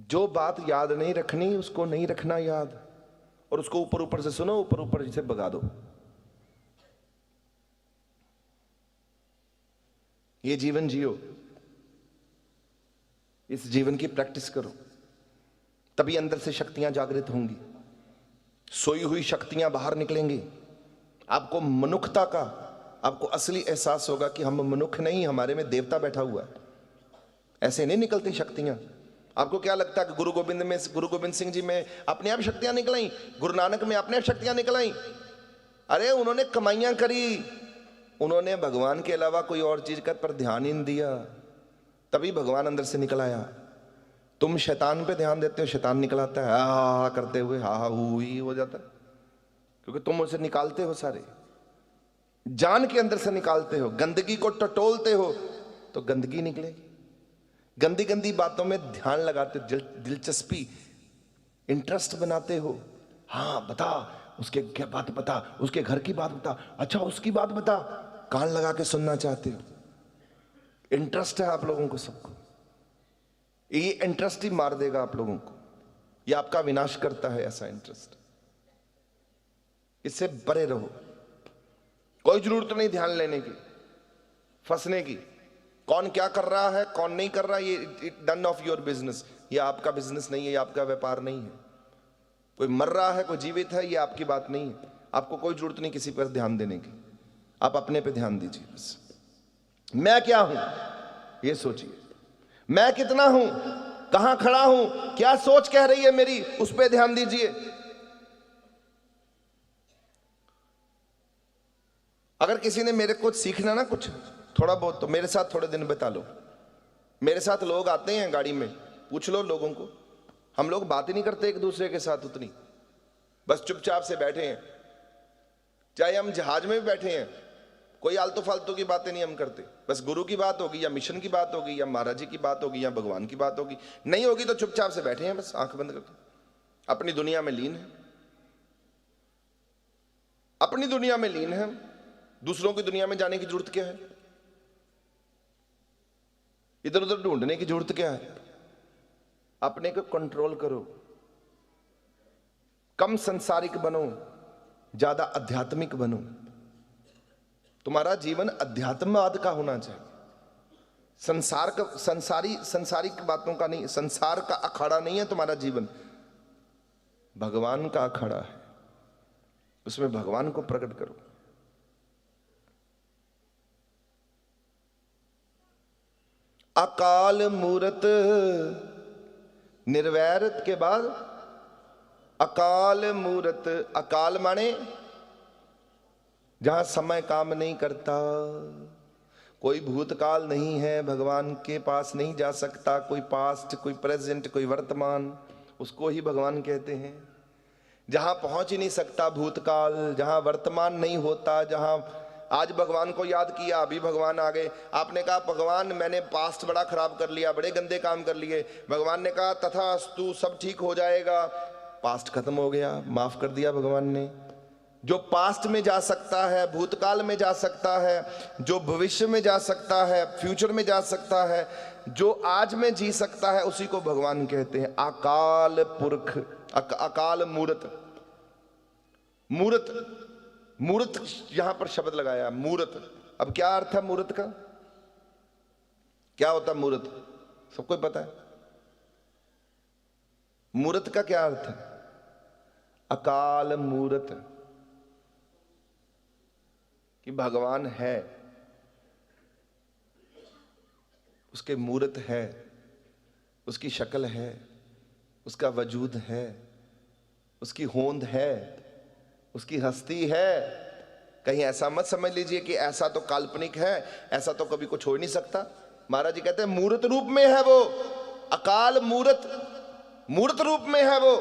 जो बात याद नहीं रखनी उसको नहीं रखना याद, और उसको ऊपर ऊपर से सुनो, ऊपर ऊपर से भगा दो। ये जीवन जियो, इस जीवन की प्रैक्टिस करो, तभी अंदर से शक्तियां जागृत होंगी, सोई हुई शक्तियां बाहर निकलेंगी। आपको मनुष्यता का, आपको असली एहसास होगा कि हम मनुष्य नहीं, हमारे में देवता बैठा हुआ है। ऐसे नहीं निकलती शक्तियां। आपको क्या लगता है कि गुरु गोबिंद सिंह जी में अपने आप शक्तियां निकल आई, गुरु नानक में अपने आप शक्तियां निकल आई? अरे उन्होंने कमाइयां करी, उन्होंने भगवान के अलावा कोई और चीज का पर ध्यान ही नहीं दिया, तभी भगवान अंदर से निकल आया। तुम शैतान पे ध्यान देते हो, शैतान निकल आता है हा करते हुए, हा हा हू ही हो जाता है, क्योंकि तुम उसे निकालते हो, सारे जान के अंदर से निकालते हो। गंदगी को टटोलते हो तो गंदगी निकलेगी। गंदी गंदी बातों में ध्यान लगाते हो, दिलचस्पी, इंटरेस्ट बनाते हो। हाँ बता, उसके क्या बात बता, उसके घर की बात बता, अच्छा उसकी बात बता, कान लगा के सुनना चाहते हो। इंटरेस्ट है आप लोगों को सबको, ये इंटरेस्ट ही मार देगा आप लोगों को, ये आपका विनाश करता है ऐसा इंटरेस्ट। इससे परे रहो। कोई जरूरत नहीं ध्यान लेने की, फंसने की। कौन क्या कर रहा है, कौन नहीं कर रहा, ये नन ऑफ योर बिजनेस। ये आपका बिजनेस नहीं है, ये आपका व्यापार नहीं है। कोई मर रहा है, कोई जीवित है, ये आपकी बात नहीं है। आपको कोई जरूरत नहीं किसी पर ध्यान देने की, आप अपने पे ध्यान दीजिए बस। मैं क्या हूं ये सोचिए, मैं कितना हूं, कहां खड़ा हूं, क्या सोच कह रही है मेरी, उस पर ध्यान दीजिए। अगर किसी ने मेरे को सीखना ना कुछ थोड़ा बहुत, तो मेरे साथ थोड़े दिन बिता लो। मेरे साथ लोग आते हैं गाड़ी में, पूछ लो लोगों को, हम लोग बात ही नहीं करते एक दूसरे के साथ उतनी, बस चुपचाप से बैठे हैं। चाहे हम जहाज में भी बैठे हैं, कोई आलतू फालतू की बातें नहीं हम करते। बस गुरु की बात होगी, या मिशन की बात होगी, या महाराज जी की बात होगी, या भगवान की बात होगी। नहीं होगी तो चुपचाप से बैठे हैं, बस आंख बंद करके अपनी दुनिया में लीन है, अपनी दुनिया में लीन है। दूसरों की दुनिया में जाने की जरूरत क्या है, इधर उधर ढूंढने की जरूरत क्या है। अपने को कंट्रोल करो, कम संसारिक बनो, ज्यादा आध्यात्मिक बनो। तुम्हारा जीवन अध्यात्मवाद का होना चाहिए, संसार का, संसारिक बातों का नहीं। संसार का अखाड़ा नहीं है तुम्हारा जीवन, भगवान का अखाड़ा है, उसमें भगवान को प्रकट करो। अकाल मूरत, निर्वैरत के बाद अकाल मूरत। अकाल माने जहां समय काम नहीं करता, कोई भूतकाल नहीं है, भगवान के पास नहीं जा सकता। कोई पास्ट, कोई प्रेजेंट, कोई वर्तमान, उसको ही भगवान कहते हैं। जहां पहुंच ही नहीं सकता भूतकाल, जहां वर्तमान नहीं होता, जहां आज भगवान को याद किया, अभी भगवान आ गए। आपने कहा भगवान मैंने पास्ट बड़ा खराब कर लिया, बड़े गंदे काम कर लिए। भगवान ने कहा तथास्तु, सब ठीक हो जाएगा। पास्ट खत्म हो गया, माफ कर दिया भगवान ने। जो पास्ट में जा सकता है, भूतकाल में जा सकता है, जो भविष्य में जा सकता है, फ्यूचर में जा सकता है, जो आज में जी सकता है, उसी को भगवान कहते हैं अकाल पुरख, अकाल मूरत। मूरत, मूर्त यहां पर शब्द लगाया, मूर्त। अब क्या अर्थ है मूर्त का, क्या होता है मूर्त, सबको पता है। मूर्त का क्या अर्थ है, अकाल मूर्त, कि भगवान है, उसके मूर्त है, उसकी शक्ल है, उसका वजूद है, उसकी होंद है, उसकी हस्ती है। कहीं ऐसा मत समझ लीजिए कि ऐसा तो काल्पनिक है, ऐसा तो कभी कुछ हो ही नहीं सकता। महाराज जी कहते हैं मूर्त रूप में है वो, अकाल मूर्त, मूर्त रूप में है वो।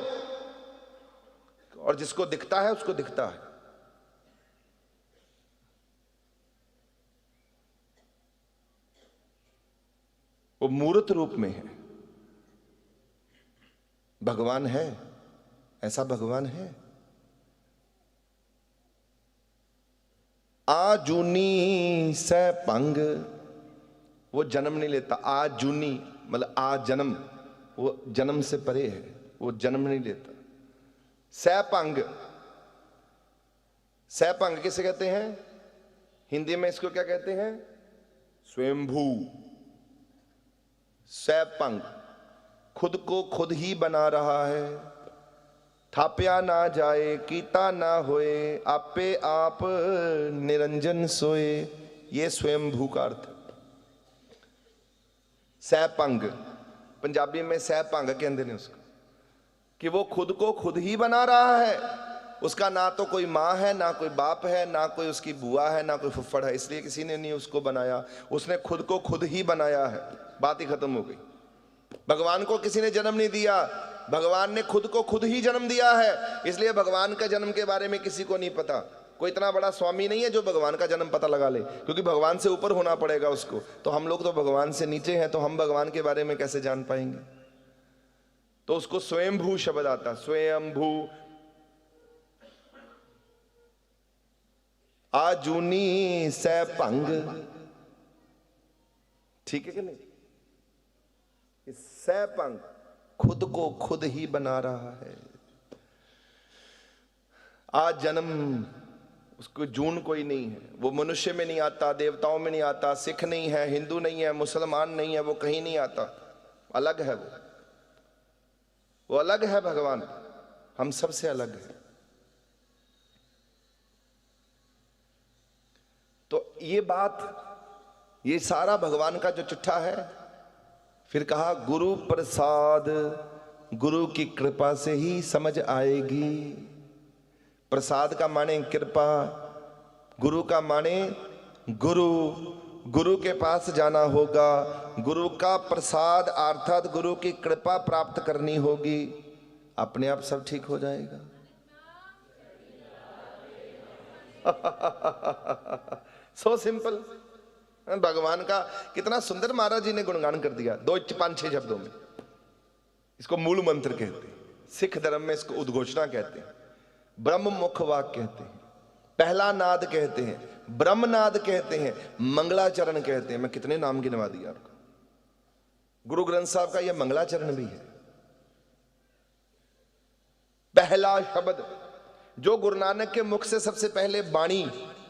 और जिसको दिखता है उसको दिखता है। वो मूर्त रूप में है, भगवान है, ऐसा भगवान है। आजूनी से पंग, वो जन्म नहीं लेता। आजूनी मतलब आ जन्म, वो जन्म से परे है, वो जन्म नहीं लेता। सैपंग, सैपंग किसे कहते हैं हिंदी में, इसको क्या कहते हैं, स्वयंभू। सैपंग, खुद को खुद ही बना रहा है, थाप्या ना जाए, कीता ना होए, आपे आप निरंजन सोए। ये स्वयंभू का अर्थ। सैपंग, पंजाबी में सैपंग कहते हैं उसको, कि वो खुद को खुद ही बना रहा है। उसका ना तो कोई माँ है, ना कोई बाप है, ना कोई उसकी बुआ है, ना कोई फुफ्फड़ है, इसलिए किसी ने नहीं उसको बनाया, उसने खुद को खुद ही बनाया है। बात ही खत्म हो गई। भगवान को किसी ने जन्म नहीं दिया, भगवान ने खुद को खुद ही जन्म दिया है। इसलिए भगवान का जन्म के बारे में किसी को नहीं पता। कोई इतना बड़ा स्वामी नहीं है जो भगवान का जन्म पता लगा ले, क्योंकि भगवान से ऊपर होना पड़ेगा उसको। तो हम लोग तो भगवान से नीचे हैं, तो हम भगवान के बारे में कैसे जान पाएंगे? तो उसको स्वयंभू शब्द आता, स्वयंभू। आजूनी सै भंग, ठीक है कि नहीं? सै भंग, खुद को खुद ही बना रहा है। आज जन्म उसको जून कोई नहीं है, वो मनुष्य में नहीं आता, देवताओं में नहीं आता, सिख नहीं है, हिंदू नहीं है, मुसलमान नहीं है, वो कहीं नहीं आता, अलग है वो अलग है। भगवान हम सबसे अलग है। तो ये बात, ये सारा भगवान का जो चिट्ठा है। फिर कहा गुरु प्रसाद, गुरु की कृपा से ही समझ आएगी। प्रसाद का माने कृपा, गुरु का माने गुरु, गुरु के पास जाना होगा, गुरु का प्रसाद अर्थात गुरु की कृपा प्राप्त करनी होगी, अपने आप सब ठीक हो जाएगा। So simple. भगवान का कितना सुंदर महाराज जी ने गुणगान कर दिया 2-5-6 शब्दों में। इसको मूल मंत्र कहते हैं, सिख धर्म में इसको उद्घोषणा कहते हैं, ब्रह्म मुख वाक कहते हैं, पहला नाद कहते हैं, ब्रह्मनाद कहते हैं, मंगलाचरण कहते हैं। मैं कितने नाम गिनवा दिए आपको। गुरु ग्रंथ साहब का यह मंगलाचरण भी है। पहला शब्द जो गुरु नानक के मुख से सबसे पहले वाणी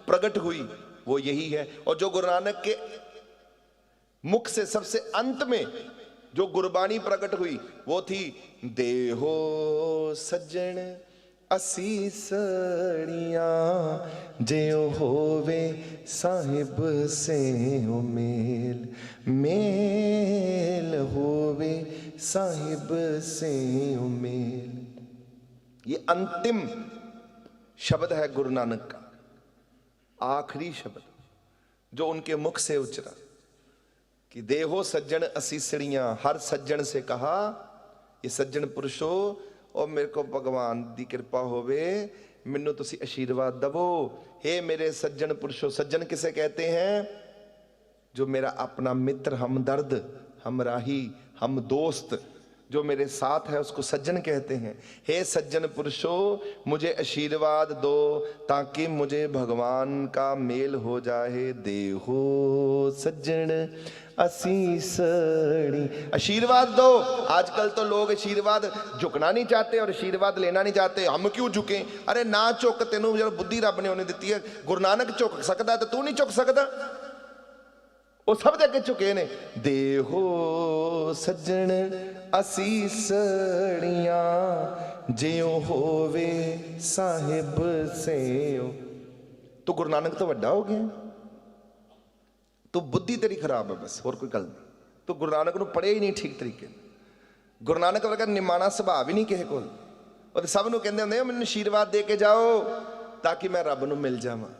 प्रकट हुई वो यही है, और जो गुरु नानक के मुख से सबसे अंत में जो गुरबाणी प्रकट हुई वो थी, देहो सज्जन असीसड़िया जेओ होवे साहिब से मेल, मेल होवे साहिब से मेल। ये अंतिम शब्द है गुरु नानक का, आखिरी शब्द जो उनके मुख से उचरा कि देहो सज्जन असीसड़ियां। हर सज्जन से कहा, ये सज्जन पुरुषो, और मेरे को भगवान दी कृपा होवे, मैनू तुसी आशीर्वाद दवो। हे मेरे सज्जन पुरुषो, सज्जन किसे कहते हैं? जो मेरा अपना मित्र, हमदर्द, हमराही, हम दोस्त, जो मेरे साथ है उसको सज्जन कहते हैं। हे सज्जन पुरुषो, मुझे आशीर्वाद दो ताकि मुझे भगवान का मेल हो जाए। देहो सज्जन असीसड़ी, आशीर्वाद दो। आजकल तो लोग आशीर्वाद झुकना नहीं चाहते और आशीर्वाद लेना नहीं चाहते। हम क्यों झुके? अरे ना झुक, तेनू जो बुद्धि रब ने उन्हें दी है। गुरु नानक झुक सकता तो तू नहीं झुक सकता? वो सब अगे झुके ने। देहो सज्जन असीसड़ियां जियो होवे साहिब से। तो गुरु नानक तो वड्डा हो गया, तो बुद्धि तेरी खराब है बस, और कोई गल नहीं। तो गुरु नानक नूं पढ़े ही नहीं ठीक तरीके। गुरु नानक वर्गा निमाना सुभाव ही नहीं किसी कोल। और सब नूं कहंदे हुंदे मैनूं आशीर्वाद दे के जाओ ताकि मैं रब नूं मिल जावां।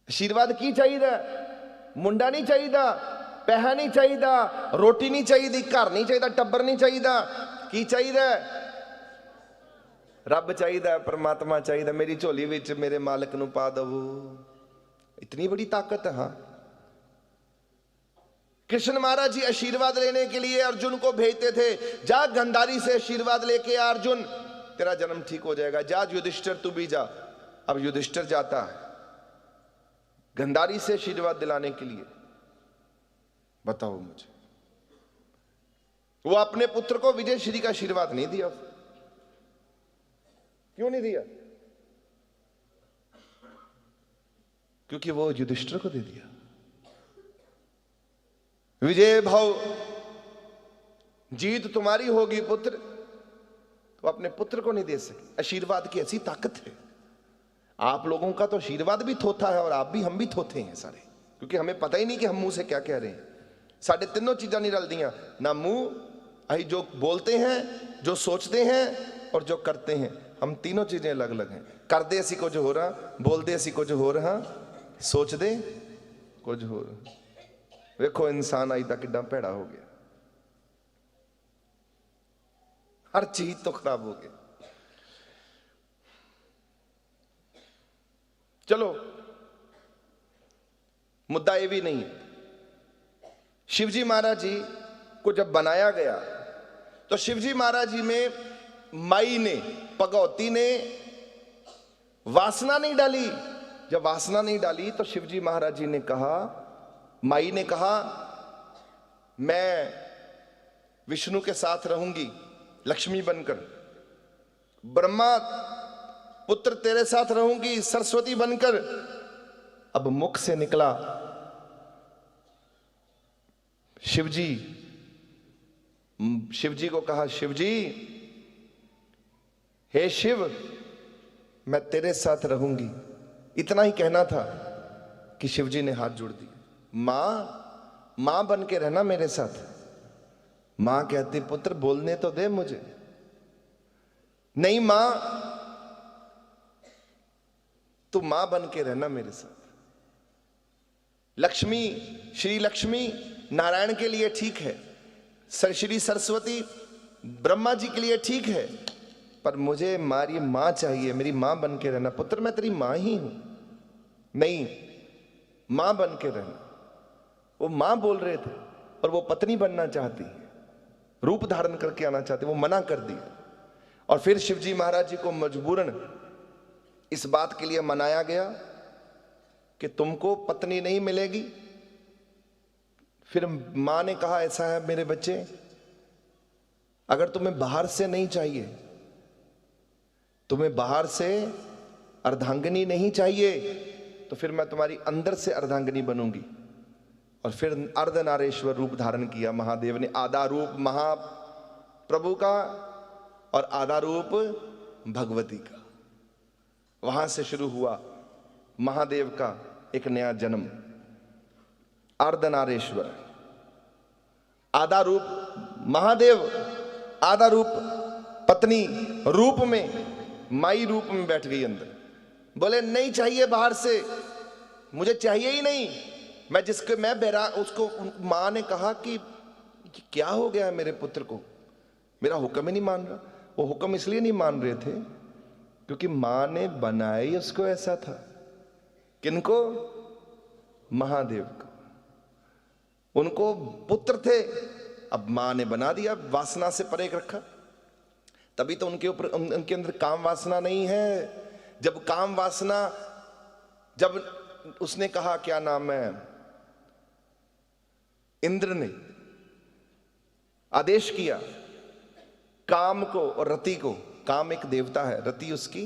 आशीर्वाद की चाहिए? मुंडा नहीं चाहिए, पैसा नहीं चाहिए, रोटी नहीं चाहिए, घर नहीं चाहिए, टब्बर नहीं चाहिए, की चाहिए? रब चाहिए, परमात्मा चाहिए। मेरी झोली विच मेरे मालिक नूं पा दवो। इतनी बड़ी ताकत है। हाँ, कृष्ण महाराज जी आशीर्वाद लेने के लिए अर्जुन को भेजते थे, जा गंधारी से आशीर्वाद लेके आ अर्जुन, तेरा जन्म ठीक हो जाएगा। जा युधिष्ठिर तू भी जा। अब युधिष्ठिर जाता है गंधारी से आशीर्वाद दिलाने के लिए। बताओ मुझे, वो अपने पुत्र को विजय श्री का आशीर्वाद नहीं दिया। क्यों नहीं दिया? क्योंकि वो युधिष्ठिर को दे दिया। विजय भाव, जीत तुम्हारी होगी पुत्र, तो अपने पुत्र को नहीं दे सके। आशीर्वाद की ऐसी ताकत है। आप लोगों का तो आशीर्वाद भी थोथा है और आप भी, हम भी थोथे हैं सारे, क्योंकि हमें पता ही नहीं कि हम मुंह से क्या कह रहे हैं। साढ़े तीनों चीज़ां नहीं रलदियां, ना मुंह, अही जो बोलते हैं, जो सोचते हैं और जो करते हैं, हम तीनों चीज़ें अलग अलग हैं। करते असी कुछ हो रहा, बोलते असी कुछ हो रहा, सोचते कुछ हो रहा। वेखो इंसान अज तक कितना भैड़ा हो गया। हर चीज तो खराब हो गई। चलो, मुद्दा ये भी नहीं है। शिवजी महाराज जी को जब बनाया गया तो शिवजी महाराज जी में माई ने, भगवती ने वासना नहीं डाली। जब वासना नहीं डाली तो शिवजी महाराज जी ने कहा, माई ने कहा, मैं विष्णु के साथ रहूंगी लक्ष्मी बनकर, ब्रह्मा पुत्र तेरे साथ रहूंगी सरस्वती बनकर। अब मुख से निकला शिवजी को कहा, शिवजी, हे शिव, मैं तेरे साथ रहूंगी। इतना ही कहना था कि शिवजी ने हाथ जोड़ दिए। मां बन के रहना मेरे साथ। मां कहती, पुत्र बोलने तो दे मुझे। नहीं मां, तू मां बन के रहना मेरे साथ। लक्ष्मी, श्री लक्ष्मी नारायण के लिए ठीक है, श्री सरस्वती ब्रह्मा जी के लिए ठीक है, पर मुझे हमारी मां चाहिए, मेरी मां बन के रहना। पुत्र मैं तेरी मां ही हूं। नहीं, मां बन के रहना। वो मां बोल रहे थे और वो पत्नी बनना चाहती है, रूप धारण करके आना चाहती, वो मना कर दिया। और फिर शिवजी महाराज जी को मजबूरन इस बात के लिए मनाया गया कि तुमको पत्नी नहीं मिलेगी। फिर मां ने कहा, ऐसा है मेरे बच्चे, अगर तुम्हें बाहर से नहीं चाहिए, तुम्हें बाहर से अर्धांगिनी नहीं चाहिए, तो फिर मैं तुम्हारी अंदर से अर्धांगिनी बनूंगी। और फिर अर्धनारेश्वर रूप धारण किया महादेव ने। आधा रूप महाप्रभु का और आधा रूप भगवती का। वहां से शुरू हुआ महादेव का एक नया जन्म। अर्धनारेश्वर, आधा रूप महादेव, आधा रूप पत्नी रूप में, माई रूप में बैठ गई अंदर। बोले नहीं चाहिए बाहर से, मुझे चाहिए ही नहीं। मैं जिसके मैं बेरा उसको, मां ने कहा कि क्या हो गया है मेरे पुत्र को, मेरा हुक्म ही नहीं मान रहा। वो हुक्म इसलिए नहीं मान रहे थे क्योंकि मां ने बनाया ही उसको ऐसा था। किनको? महादेव को। उनको पुत्र थे, अब मां ने बना दिया, वासना से परे रखा। तभी तो उनके ऊपर, उनके अंदर काम वासना नहीं है। जब काम वासना, जब उसने कहा, क्या नाम है, इंद्र ने आदेश किया काम को और रति को, काम एक देवता है, रति उसकी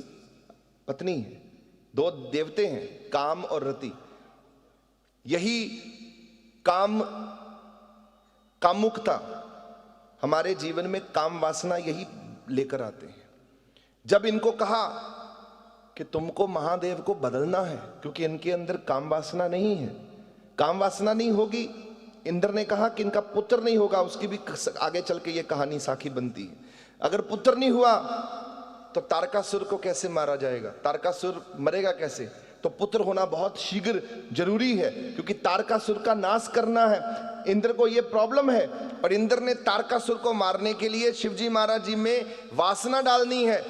पत्नी है, दो देवते हैं काम और रति। यही कामुकता हमारे जीवन में, काम वासना यही लेकर आते हैं। जब इनको कहा कि तुमको महादेव को बदलना है क्योंकि इनके अंदर काम वासना नहीं है, काम वासना नहीं होगी, इंद्र ने कहा कि इनका पुत्र नहीं होगा। उसकी भी आगे चल के ये कहानी साखी बनती है। अगर पुत्र नहीं हुआ तो तारकासुर को कैसे मारा जाएगा, तारकासुर मरेगा कैसे? तो पुत्र होना बहुत शीघ्र जरूरी है क्योंकि तारकासुर का नाश करना है। इंद्र को यह प्रॉब्लम है और इंद्र ने तारकासुर को मारने के लिए शिवजी महाराज जी में वासना डालनी है।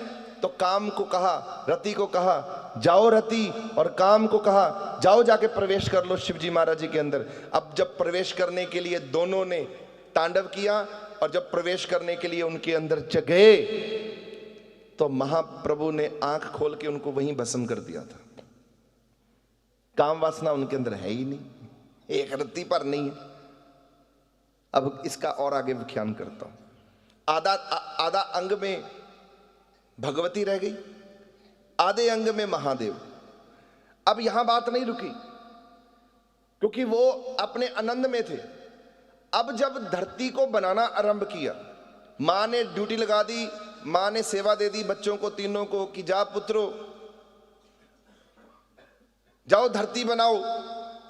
तो काम को कहा, रति को कहा जाओ रति, और काम को कहा जाओ जाके प्रवेश कर लो शिवजी महाराज जी के अंदर। अब जब प्रवेश करने के लिए दोनों ने तांडव किया और जब प्रवेश करने के लिए उनके अंदर गए तो महाप्रभु ने आंख खोल के उनको वहीं भस्म कर दिया था। काम वासना उनके अंदर है ही नहीं, एक रत्ती पर नहीं है। अब इसका और आगे व्याख्यान करता हूं। आधा अंग में भगवती रह गई, आधे अंग में महादेव। अब यहां बात नहीं रुकी क्योंकि वो अपने आनंद में थे। अब जब धरती को बनाना आरंभ किया, मां ने ड्यूटी लगा दी, मां ने सेवा दे दी बच्चों को तीनों को कि जा पुत्रो जाओ धरती बनाओ,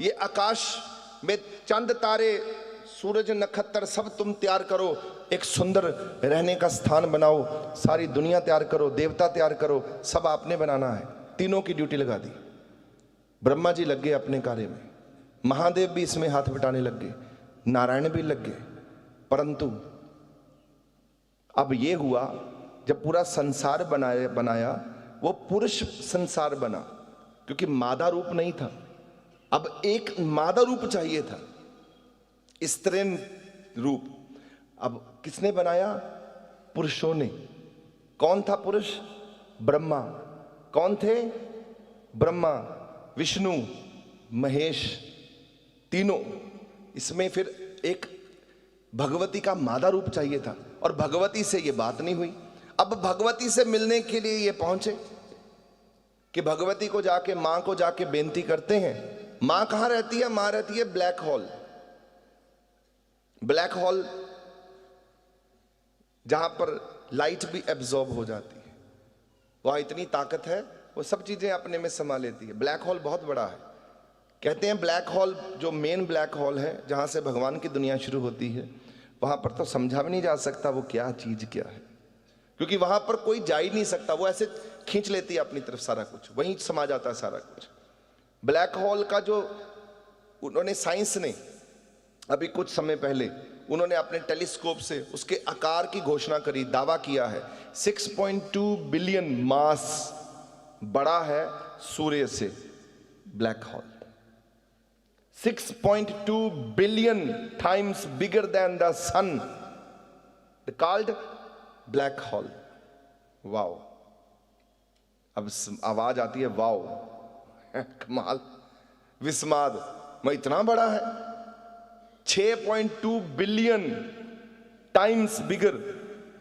ये आकाश में चंद तारे सूरज नक्षत्र सब तुम तैयार करो, एक सुंदर रहने का स्थान बनाओ, सारी दुनिया तैयार करो, देवता तैयार करो, सब आपने बनाना है। तीनों की ड्यूटी लगा दी। ब्रह्मा जी लग गए अपने कार्य में, महादेव भी इसमें हाथ बटाने लग गए, नारायण भी लग गए। परंतु अब ये हुआ जब पूरा संसार बनाया वो पुरुष संसार बना, क्योंकि मादा रूप नहीं था, अब एक मादा रूप चाहिए था, स्त्री रूप। अब किसने बनाया? पुरुषों ने। कौन था पुरुष? ब्रह्मा। कौन थे? ब्रह्मा, विष्णु, महेश, तीनों। इसमें फिर एक भगवती का मादा रूप चाहिए था, और भगवती से ये बात नहीं हुई। अब भगवती से मिलने के लिए ये पहुंचे कि भगवती को जाके, मां को जाके बेनती करते हैं। मां कहां रहती है? मां रहती है ब्लैक होल। ब्लैक होल जहां पर लाइट भी एब्जॉर्ब हो जाती है, वहां इतनी ताकत है, वो सब चीजें अपने में समा लेती है। ब्लैक होल बहुत बड़ा है। कहते हैं ब्लैक होल, जो मेन ब्लैक होल है जहां से भगवान की दुनिया शुरू होती है, वहां पर तो समझा भी नहीं जा सकता वो क्या चीज क्या है, क्योंकि वहां पर कोई जा ही नहीं सकता। वो ऐसे खींच लेती है अपनी तरफ सारा कुछ, वहीं समा जाता है सारा कुछ। ब्लैक होल का जो उन्होंने, साइंस ने अभी कुछ समय पहले उन्होंने अपने टेलीस्कोप से उसके आकार की घोषणा करी, दावा किया है 6.2 बिलियन मास बड़ा है सूर्य से black hole. 6.2 billion times bigger than the sun, called black hole. Wow. अब आवाज आती है वाओ, कमाल, विस्माद। मैं इतना बड़ा है, 6.2 बिलियन टाइम्स बिगर,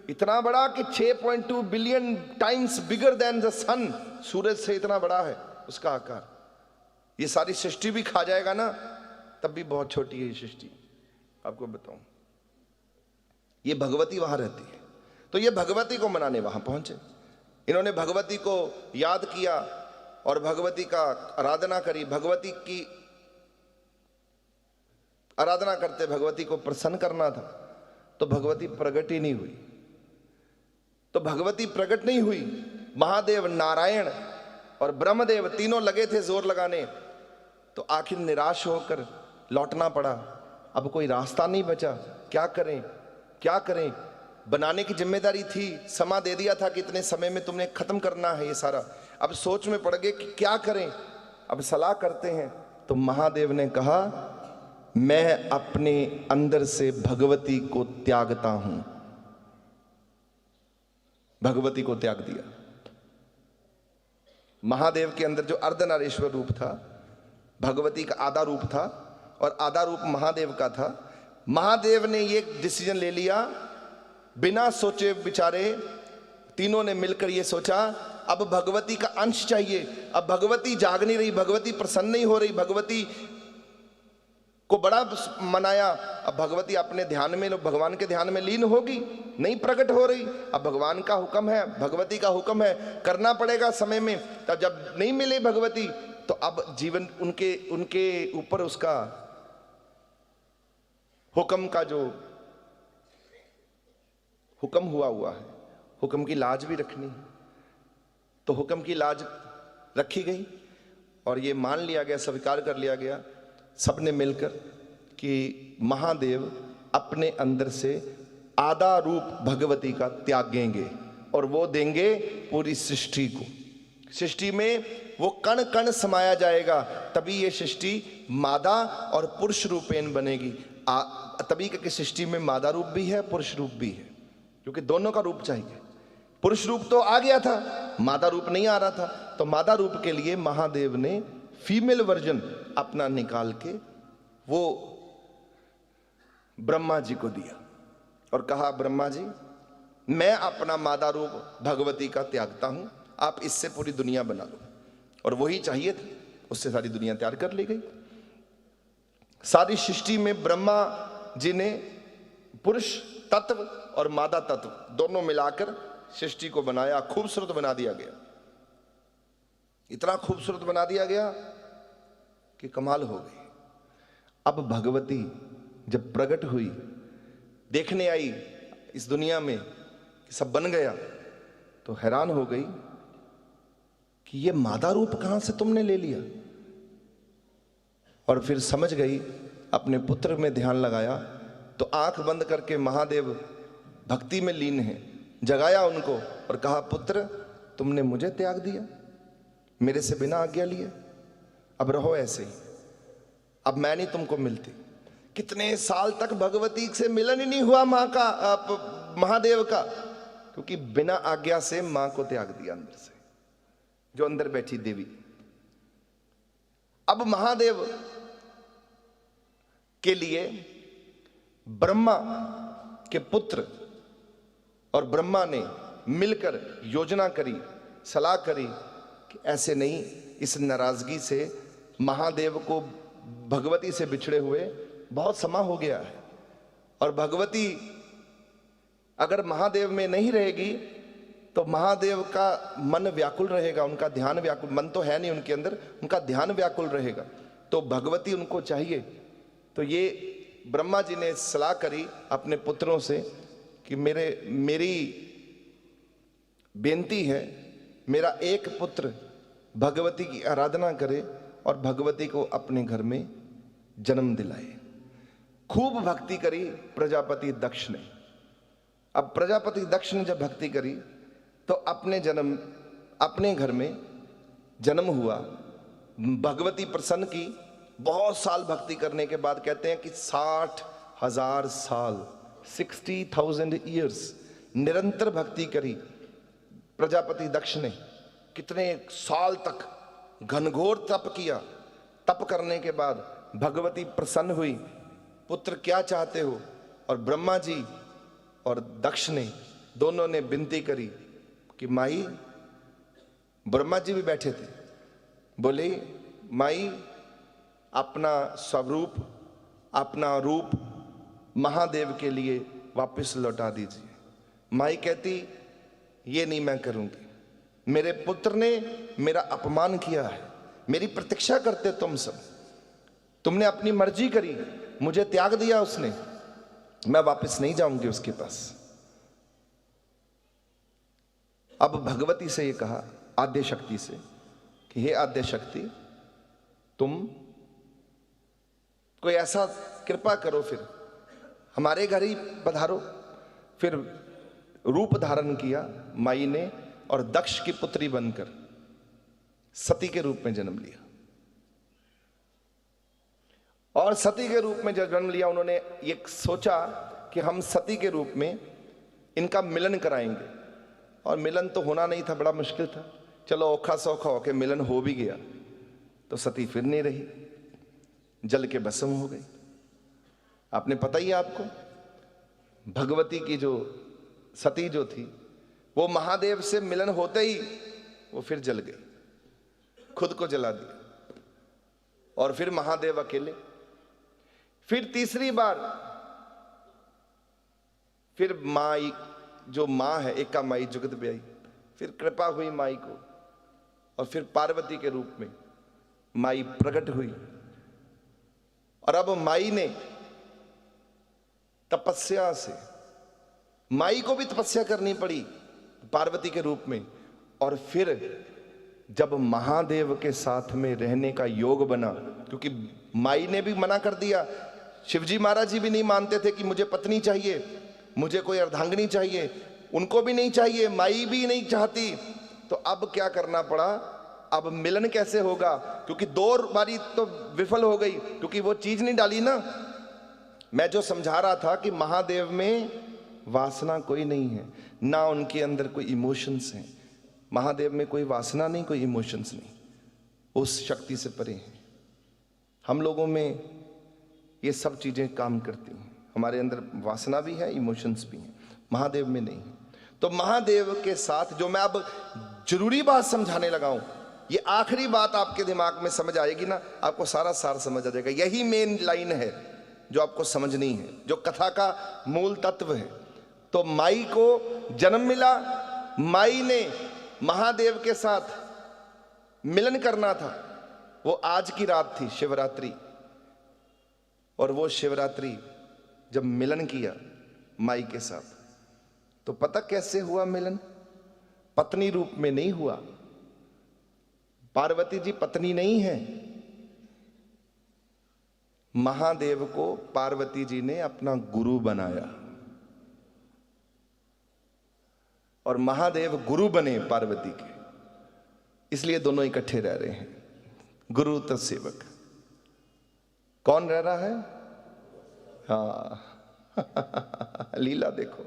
इतना बड़ा कि 6.2 billion times bigger than the sun, सूरज से इतना बड़ा है उसका आकार। ये सारी सृष्टि भी खा जाएगा ना, तब भी बहुत छोटी है ये सृष्टि। आपको बताऊं, ये भगवती वहां रहती है, तो ये भगवती को मनाने वहां पहुंचे। इन्होंने भगवती को याद किया और भगवती का आराधना करी। भगवती की आराधना करते, भगवती को प्रसन्न करना था, तो भगवती प्रकट ही नहीं हुई। तो भगवती प्रकट नहीं हुई, महादेव, नारायण और ब्रह्मदेव तीनों लगे थे जोर लगाने, तो आखिर निराश होकर लौटना पड़ा। अब कोई रास्ता नहीं बचा, क्या करें क्या करें। बनाने की जिम्मेदारी थी, समा दे दिया था कि इतने समय में तुमने खत्म करना है ये सारा। अब सोच में पड़ गए कि क्या करें। अब सलाह करते हैं, तो महादेव ने कहा, मैं अपने अंदर से भगवती को त्यागता हूं। भगवती को त्याग दिया। महादेव के अंदर जो अर्धनारीश्वर रूप था, भगवती का आधा रूप था और आधा रूप महादेव का था। महादेव ने ये डिसीजन ले लिया, बिना सोचे विचारे तीनों ने मिलकर ये सोचा, अब भगवती का अंश चाहिए। अब भगवती जाग नहीं रही, भगवती प्रसन्न नहीं हो रही, भगवती को बड़ा मनाया। अब भगवती अपने ध्यान में, भगवान के ध्यान में लीन होगी, नहीं प्रकट हो रही। अब भगवान का हुक्म है, भगवती का हुक्म है, करना पड़ेगा समय में। तब जब नहीं मिले भगवती, तो अब जीवन उनके ऊपर उसका हुक्म का जो हुक्म हुआ है, हुक्म की लाज भी रखनी है। तो हुक्म की लाज रखी गई और ये मान लिया गया, स्वीकार कर लिया गया सबने मिलकर कि महादेव अपने अंदर से आधा रूप भगवती का त्यागेंगे और वो देंगे पूरी सृष्टि को। सृष्टि में वो कण कण समाया जाएगा, तभी ये सृष्टि मादा और पुरुष रूपेण बनेगी। तभी कि सृष्टि में मादा रूप भी है, पुरुष रूप भी है, क्योंकि दोनों का रूप चाहिए। पुरुष रूप तो आ गया था, मादा रूप नहीं आ रहा था। तो मादा रूप के लिए महादेव ने फीमेल वर्जन अपना निकाल के वो ब्रह्मा जी को दिया और कहा, ब्रह्मा जी, मैं अपना मादा रूप भगवती का त्यागता हूं, आप इससे पूरी दुनिया बना लो। और वही चाहिए था, उससे सारी दुनिया तैयार कर ली गई। सारी सृष्टि में ब्रह्मा जी ने पुरुष तत्व और मादा तत्व दोनों मिलाकर सृष्टि को बनाया, खूबसूरत बना दिया गया। इतना खूबसूरत बना दिया गया कि कमाल हो गई। अब भगवती जब प्रकट हुई, देखने आई इस दुनिया में कि सब बन गया, तो हैरान हो गई कि ये मादा रूप कहां से तुमने ले लिया। और फिर समझ गई, अपने पुत्र में ध्यान लगाया, तो आंख बंद करके महादेव भक्ति में लीन हैं, जगाया उनको और कहा, पुत्र तुमने मुझे त्याग दिया, मेरे से बिना आज्ञा लिए, अब रहो ऐसे ही, अब मैं नहीं तुमको मिलती। कितने साल तक भगवती से मिलन ही नहीं हुआ मां का, महादेव का, क्योंकि बिना आज्ञा से मां को त्याग दिया अंदर से, जो अंदर बैठी देवी। अब महादेव के लिए ब्रह्मा के पुत्र और ब्रह्मा ने मिलकर योजना करी, सलाह करी कि ऐसे नहीं, इस नाराजगी से महादेव को भगवती से बिछड़े हुए बहुत समय हो गया है, और भगवती अगर महादेव में नहीं रहेगी तो महादेव का मन व्याकुल रहेगा, उनका ध्यान व्याकुल, मन तो है नहीं उनके अंदर, उनका ध्यान व्याकुल रहेगा, तो भगवती उनको चाहिए। तो ये ब्रह्मा जी ने सलाह करी अपने पुत्रों से कि मेरी बेनती है, मेरा एक पुत्र भगवती की आराधना करे और भगवती को अपने घर में जन्म दिलाए। खूब भक्ति करी प्रजापति दक्ष ने। अब प्रजापति दक्ष ने जब भक्ति करी तो अपने घर में जन्म हुआ। भगवती प्रसन्न की। बहुत साल भक्ति करने के बाद कहते हैं कि 60,000 साल 60,000 ईयर्स निरंतर भक्ति करी प्रजापति दक्ष ने। कितने साल तक घनघोर तप किया। तप करने के बाद भगवती प्रसन्न हुई, पुत्र क्या चाहते हो? और ब्रह्मा जी और दक्ष ने दोनों ने विनती करी कि माई, ब्रह्मा जी भी बैठे थे, बोले माई अपना स्वरूप, अपना रूप महादेव के लिए वापस लौटा दीजिए। माई कहती ये नहीं मैं करूंगी, मेरे पुत्र ने मेरा अपमान किया है, मेरी प्रतीक्षा करते तुम सब, तुमने अपनी मर्जी करी, मुझे त्याग दिया उसने, मैं वापस नहीं जाऊंगी उसके पास। अब भगवती से ये कहा आद्य शक्ति से कि हे आद्य शक्ति, तुम कोई ऐसा कृपा करो, फिर हमारे घर ही पधारो। फिर रूप धारण किया माई ने और दक्ष की पुत्री बनकर सती के रूप में जन्म लिया। और सती के रूप में जब जन्म लिया, उन्होंने ये सोचा कि हम सती के रूप में इनका मिलन कराएंगे। और मिलन तो होना नहीं था, बड़ा मुश्किल था। चलो औखा सौखा होके मिलन हो भी गया तो सती फिर नहीं रही, जल के भस्म हो गई। आपने पता ही है आपको, भगवती की जो सती जो थी वो महादेव से मिलन होते ही वो फिर जल गई, खुद को जला दिया। और फिर महादेव अकेले। फिर तीसरी बार फिर माई, जो मां है एका माई जुगत ब्याई, फिर कृपा हुई माई को और फिर पार्वती के रूप में माई प्रकट हुई। और अब माई ने तपस्या से, माई को भी तपस्या करनी पड़ी पार्वती के रूप में। और फिर जब महादेव के साथ में रहने का योग बना, क्योंकि माई ने भी मना कर दिया, शिवजी महाराज जी भी नहीं मानते थे कि मुझे पत्नी चाहिए, मुझे कोई अर्धांगिनी चाहिए, उनको भी नहीं चाहिए, माई भी नहीं चाहती। तो अब क्या करना पड़ा, अब मिलन कैसे होगा? क्योंकि 2 बारी तो विफल हो गई, क्योंकि वो चीज नहीं डाली ना। मैं जो समझा रहा था कि महादेव में वासना कोई नहीं है, ना उनके अंदर कोई इमोशंस हैं। महादेव में कोई वासना नहीं, कोई इमोशंस नहीं, उस शक्ति से परे हैं। हम लोगों में ये सब चीजें काम करती हैं, हमारे अंदर वासना भी है, इमोशंस भी हैं, महादेव में नहीं है। तो महादेव के साथ जो मैं अब जरूरी बात समझाने लगा हूं, ये आखिरी बात आपके दिमाग में समझ आएगी ना, आपको सारा सार समझ आ जाएगा। यही मेन लाइन है जो आपको समझनी है, जो कथा का मूल तत्व है। तो माई को जन्म मिला, माई ने महादेव के साथ मिलन करना था। वो आज की रात थी, शिवरात्रि। और वो शिवरात्रि जब मिलन किया माई के साथ, तो पता कैसे हुआ मिलन? पत्नी रूप में नहीं हुआ। पार्वती जी पत्नी नहीं है। महादेव को पार्वती जी ने अपना गुरु बनाया। और महादेव गुरु बने पार्वती के, इसलिए दोनों इकट्ठे रह रहे हैं। गुरु तो सेवक। कौन रह रहा है? हाँ लीला देखो,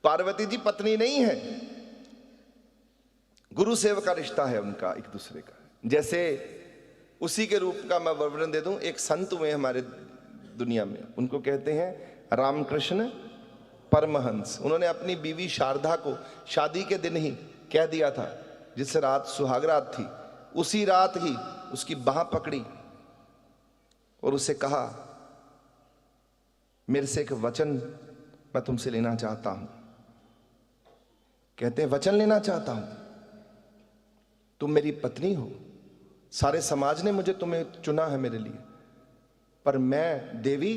पार्वती जी पत्नी नहीं है, गुरु सेवक का रिश्ता है उनका एक दूसरे का। जैसे उसी के रूप का मैं वर्णन दे दूं, एक संत हुए हमारे दुनिया में, उनको कहते हैं रामकृष्ण परमहंस। उन्होंने अपनी बीवी शारदा को शादी के दिन ही कह दिया था, जिस रात सुहागरात थी उसी रात ही उसकी बाह पकड़ी और उसे कहा, मेरे से एक वचन मैं तुमसे लेना चाहता हूं। कहते हैं वचन लेना चाहता हूं, तुम मेरी पत्नी हो, सारे समाज ने मुझे तुम्हें चुना है मेरे लिए, पर मैं देवी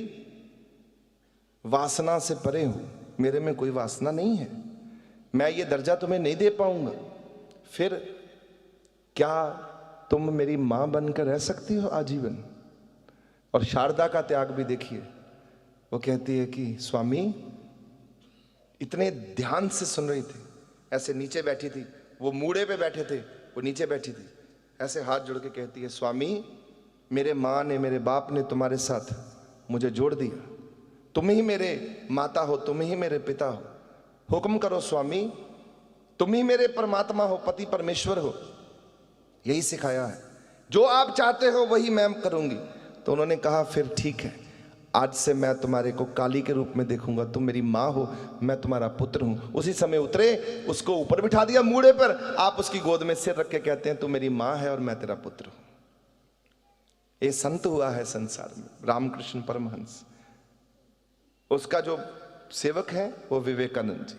वासना से परे हूं, मेरे में कोई वासना नहीं है, मैं ये दर्जा तुम्हें नहीं दे पाऊंगा। फिर क्या तुम मेरी मां बनकर रह सकती हो आजीवन? और शारदा का त्याग भी देखिए, वो कहती है कि स्वामी, इतने ध्यान से सुन रही थी, ऐसे नीचे बैठी थी, वो मूड़े पे बैठे थे, वो नीचे बैठी थी, ऐसे हाथ जोड़ के कहती है, स्वामी मेरे माँ ने, मेरे बाप ने तुम्हारे साथ मुझे जोड़ दिया, तुम ही मेरे माता हो, तुम ही मेरे पिता हो, हुक्म करो स्वामी, तुम ही मेरे परमात्मा हो, पति परमेश्वर हो, यही सिखाया है, जो आप चाहते हो वही मैं करूंगी। तो उन्होंने कहा फिर ठीक है, आज से मैं तुम्हारे को काली के रूप में देखूंगा, तुम मेरी माँ हो, मैं तुम्हारा पुत्र हूं। उसी समय उतरे, उसको ऊपर बिठा दिया मूड़े पर, आप उसकी गोद में सिर रख के कहते हैं तू मेरी माँ है और मैं तेरा पुत्र हूं। ये संत हुआ है संसार में, रामकृष्ण परमहंस। उसका जो सेवक है वो विवेकानंद जी।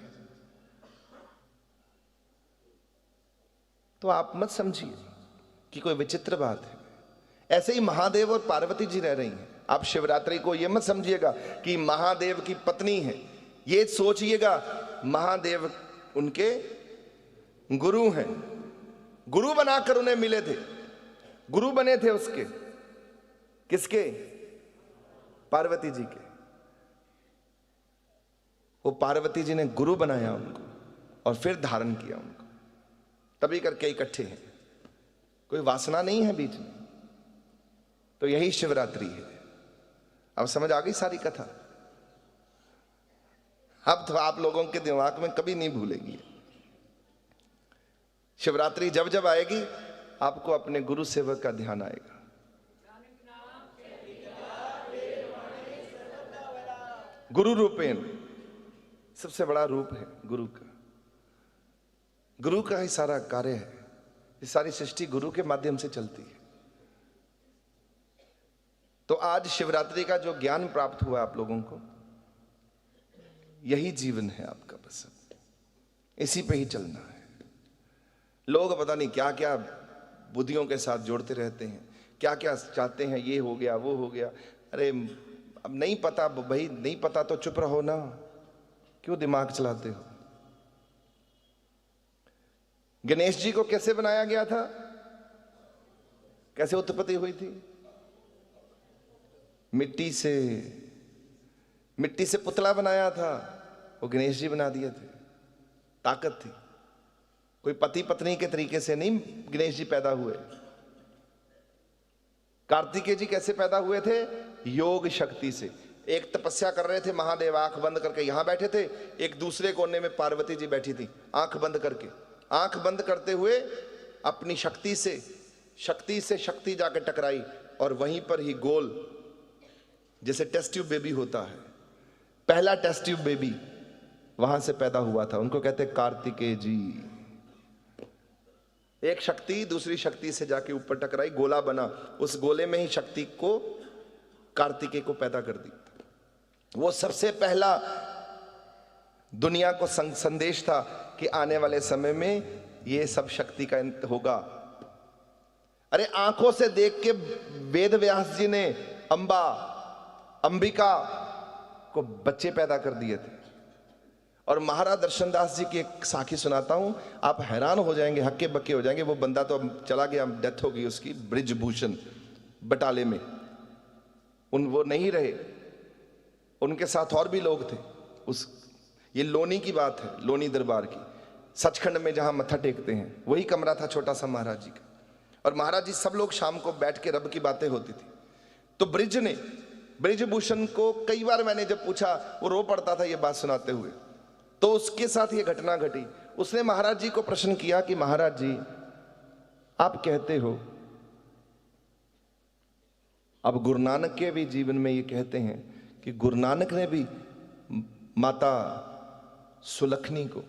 तो आप मत समझिए कि कोई विचित्र बात है, ऐसे ही महादेव और पार्वती जी रह रही हैं। आप शिवरात्रि को यह मत समझिएगा कि महादेव की पत्नी है, ये सोचिएगा महादेव उनके गुरु हैं, गुरु बनाकर उन्हें मिले थे, गुरु बने थे उसके, किसके? पार्वती जी के। वो पार्वती जी ने गुरु बनाया उनको और फिर धारण किया उनको, तभी करके इकट्ठे हैं, कोई वासना नहीं है बीच में। तो यही शिवरात्रि है। अब समझ आ गई सारी कथा? अब तो आप लोगों के दिमाग में कभी नहीं भूलेगी। शिवरात्रि जब जब आएगी आपको अपने गुरु सेवक का ध्यान आएगा। गुरु रूपेण, सबसे बड़ा रूप है गुरु का। गुरु का ही सारा कार्य है, ये सारी सृष्टि गुरु के माध्यम से चलती है। तो आज शिवरात्रि का जो ज्ञान प्राप्त हुआ आप लोगों को, यही जीवन है आपका, बस इसी पे ही चलना है। लोग पता नहीं क्या क्या बुद्धियों के साथ जोड़ते रहते हैं, क्या क्या चाहते हैं, ये हो गया वो हो गया। अरे अब नहीं पता भाई, नहीं पता तो चुप रहो ना, क्यों दिमाग चलाते हो? गणेश जी को कैसे बनाया गया था? कैसे उत्पत्ति हुई थी? मिट्टी से पुतला बनाया था, वो गणेश जी बना दिए थे। ताकत थी, कोई पति पत्नी के तरीके से नहीं गणेश जी पैदा हुए। कार्तिकेय जी कैसे पैदा हुए थे? योग शक्ति से। एक तपस्या कर रहे थे महादेव, आंख बंद करके यहां बैठे थे, एक दूसरे कोने में पार्वती जी बैठी थी आंख बंद करके। आंख बंद करते हुए अपनी शक्ति से शक्ति जाके टकराई और वहीं पर ही गोल, जैसे टेस्ट ट्यूब बेबी होता है, पहला टेस्ट ट्यूब बेबी वहां से पैदा हुआ था। उनको कहते हैं कार्तिकेय जी। एक शक्ति दूसरी शक्ति से जाके ऊपर टकराई, गोला बना, उस गोले में ही शक्ति को, कार्तिकेय को पैदा कर दी। वो सबसे पहला दुनिया को संदेश था कि आने वाले समय में ये सब शक्ति का होगा। अरे आंखों से देख के वेद व्यास जी ने अंबिका को बच्चे पैदा कर दिए थे। और महाराज दर्शनदास जी की एक साखी सुनाता हूं, आप हैरान हो जाएंगे, हक्के बक्के हो जाएंगे। वो बंदा तो चला गया, डेथ हो गई उसकी, ब्रिजभूषण बटाले में, वो नहीं रहे, उनके साथ और भी लोग थे। ये लोनी की बात है, लोनी दरबार की, सचखंड में जहां मत्था टेकते हैं वही कमरा था छोटा सा महाराज जी का। और महाराज जी सब लोग शाम को बैठ के रब की बातें होती थी। तो ब्रिजभूषण को कई बार मैंने जब पूछा, वो रो पड़ता था ये बात सुनाते हुए। तो उसके साथ ये घटना घटी। उसने महाराज जी को प्रश्न किया कि महाराज जी आप कहते हो, अब गुरु नानक के भी जीवन में ये कहते हैं कि गुरु नानक ने भी माता सुलखनी को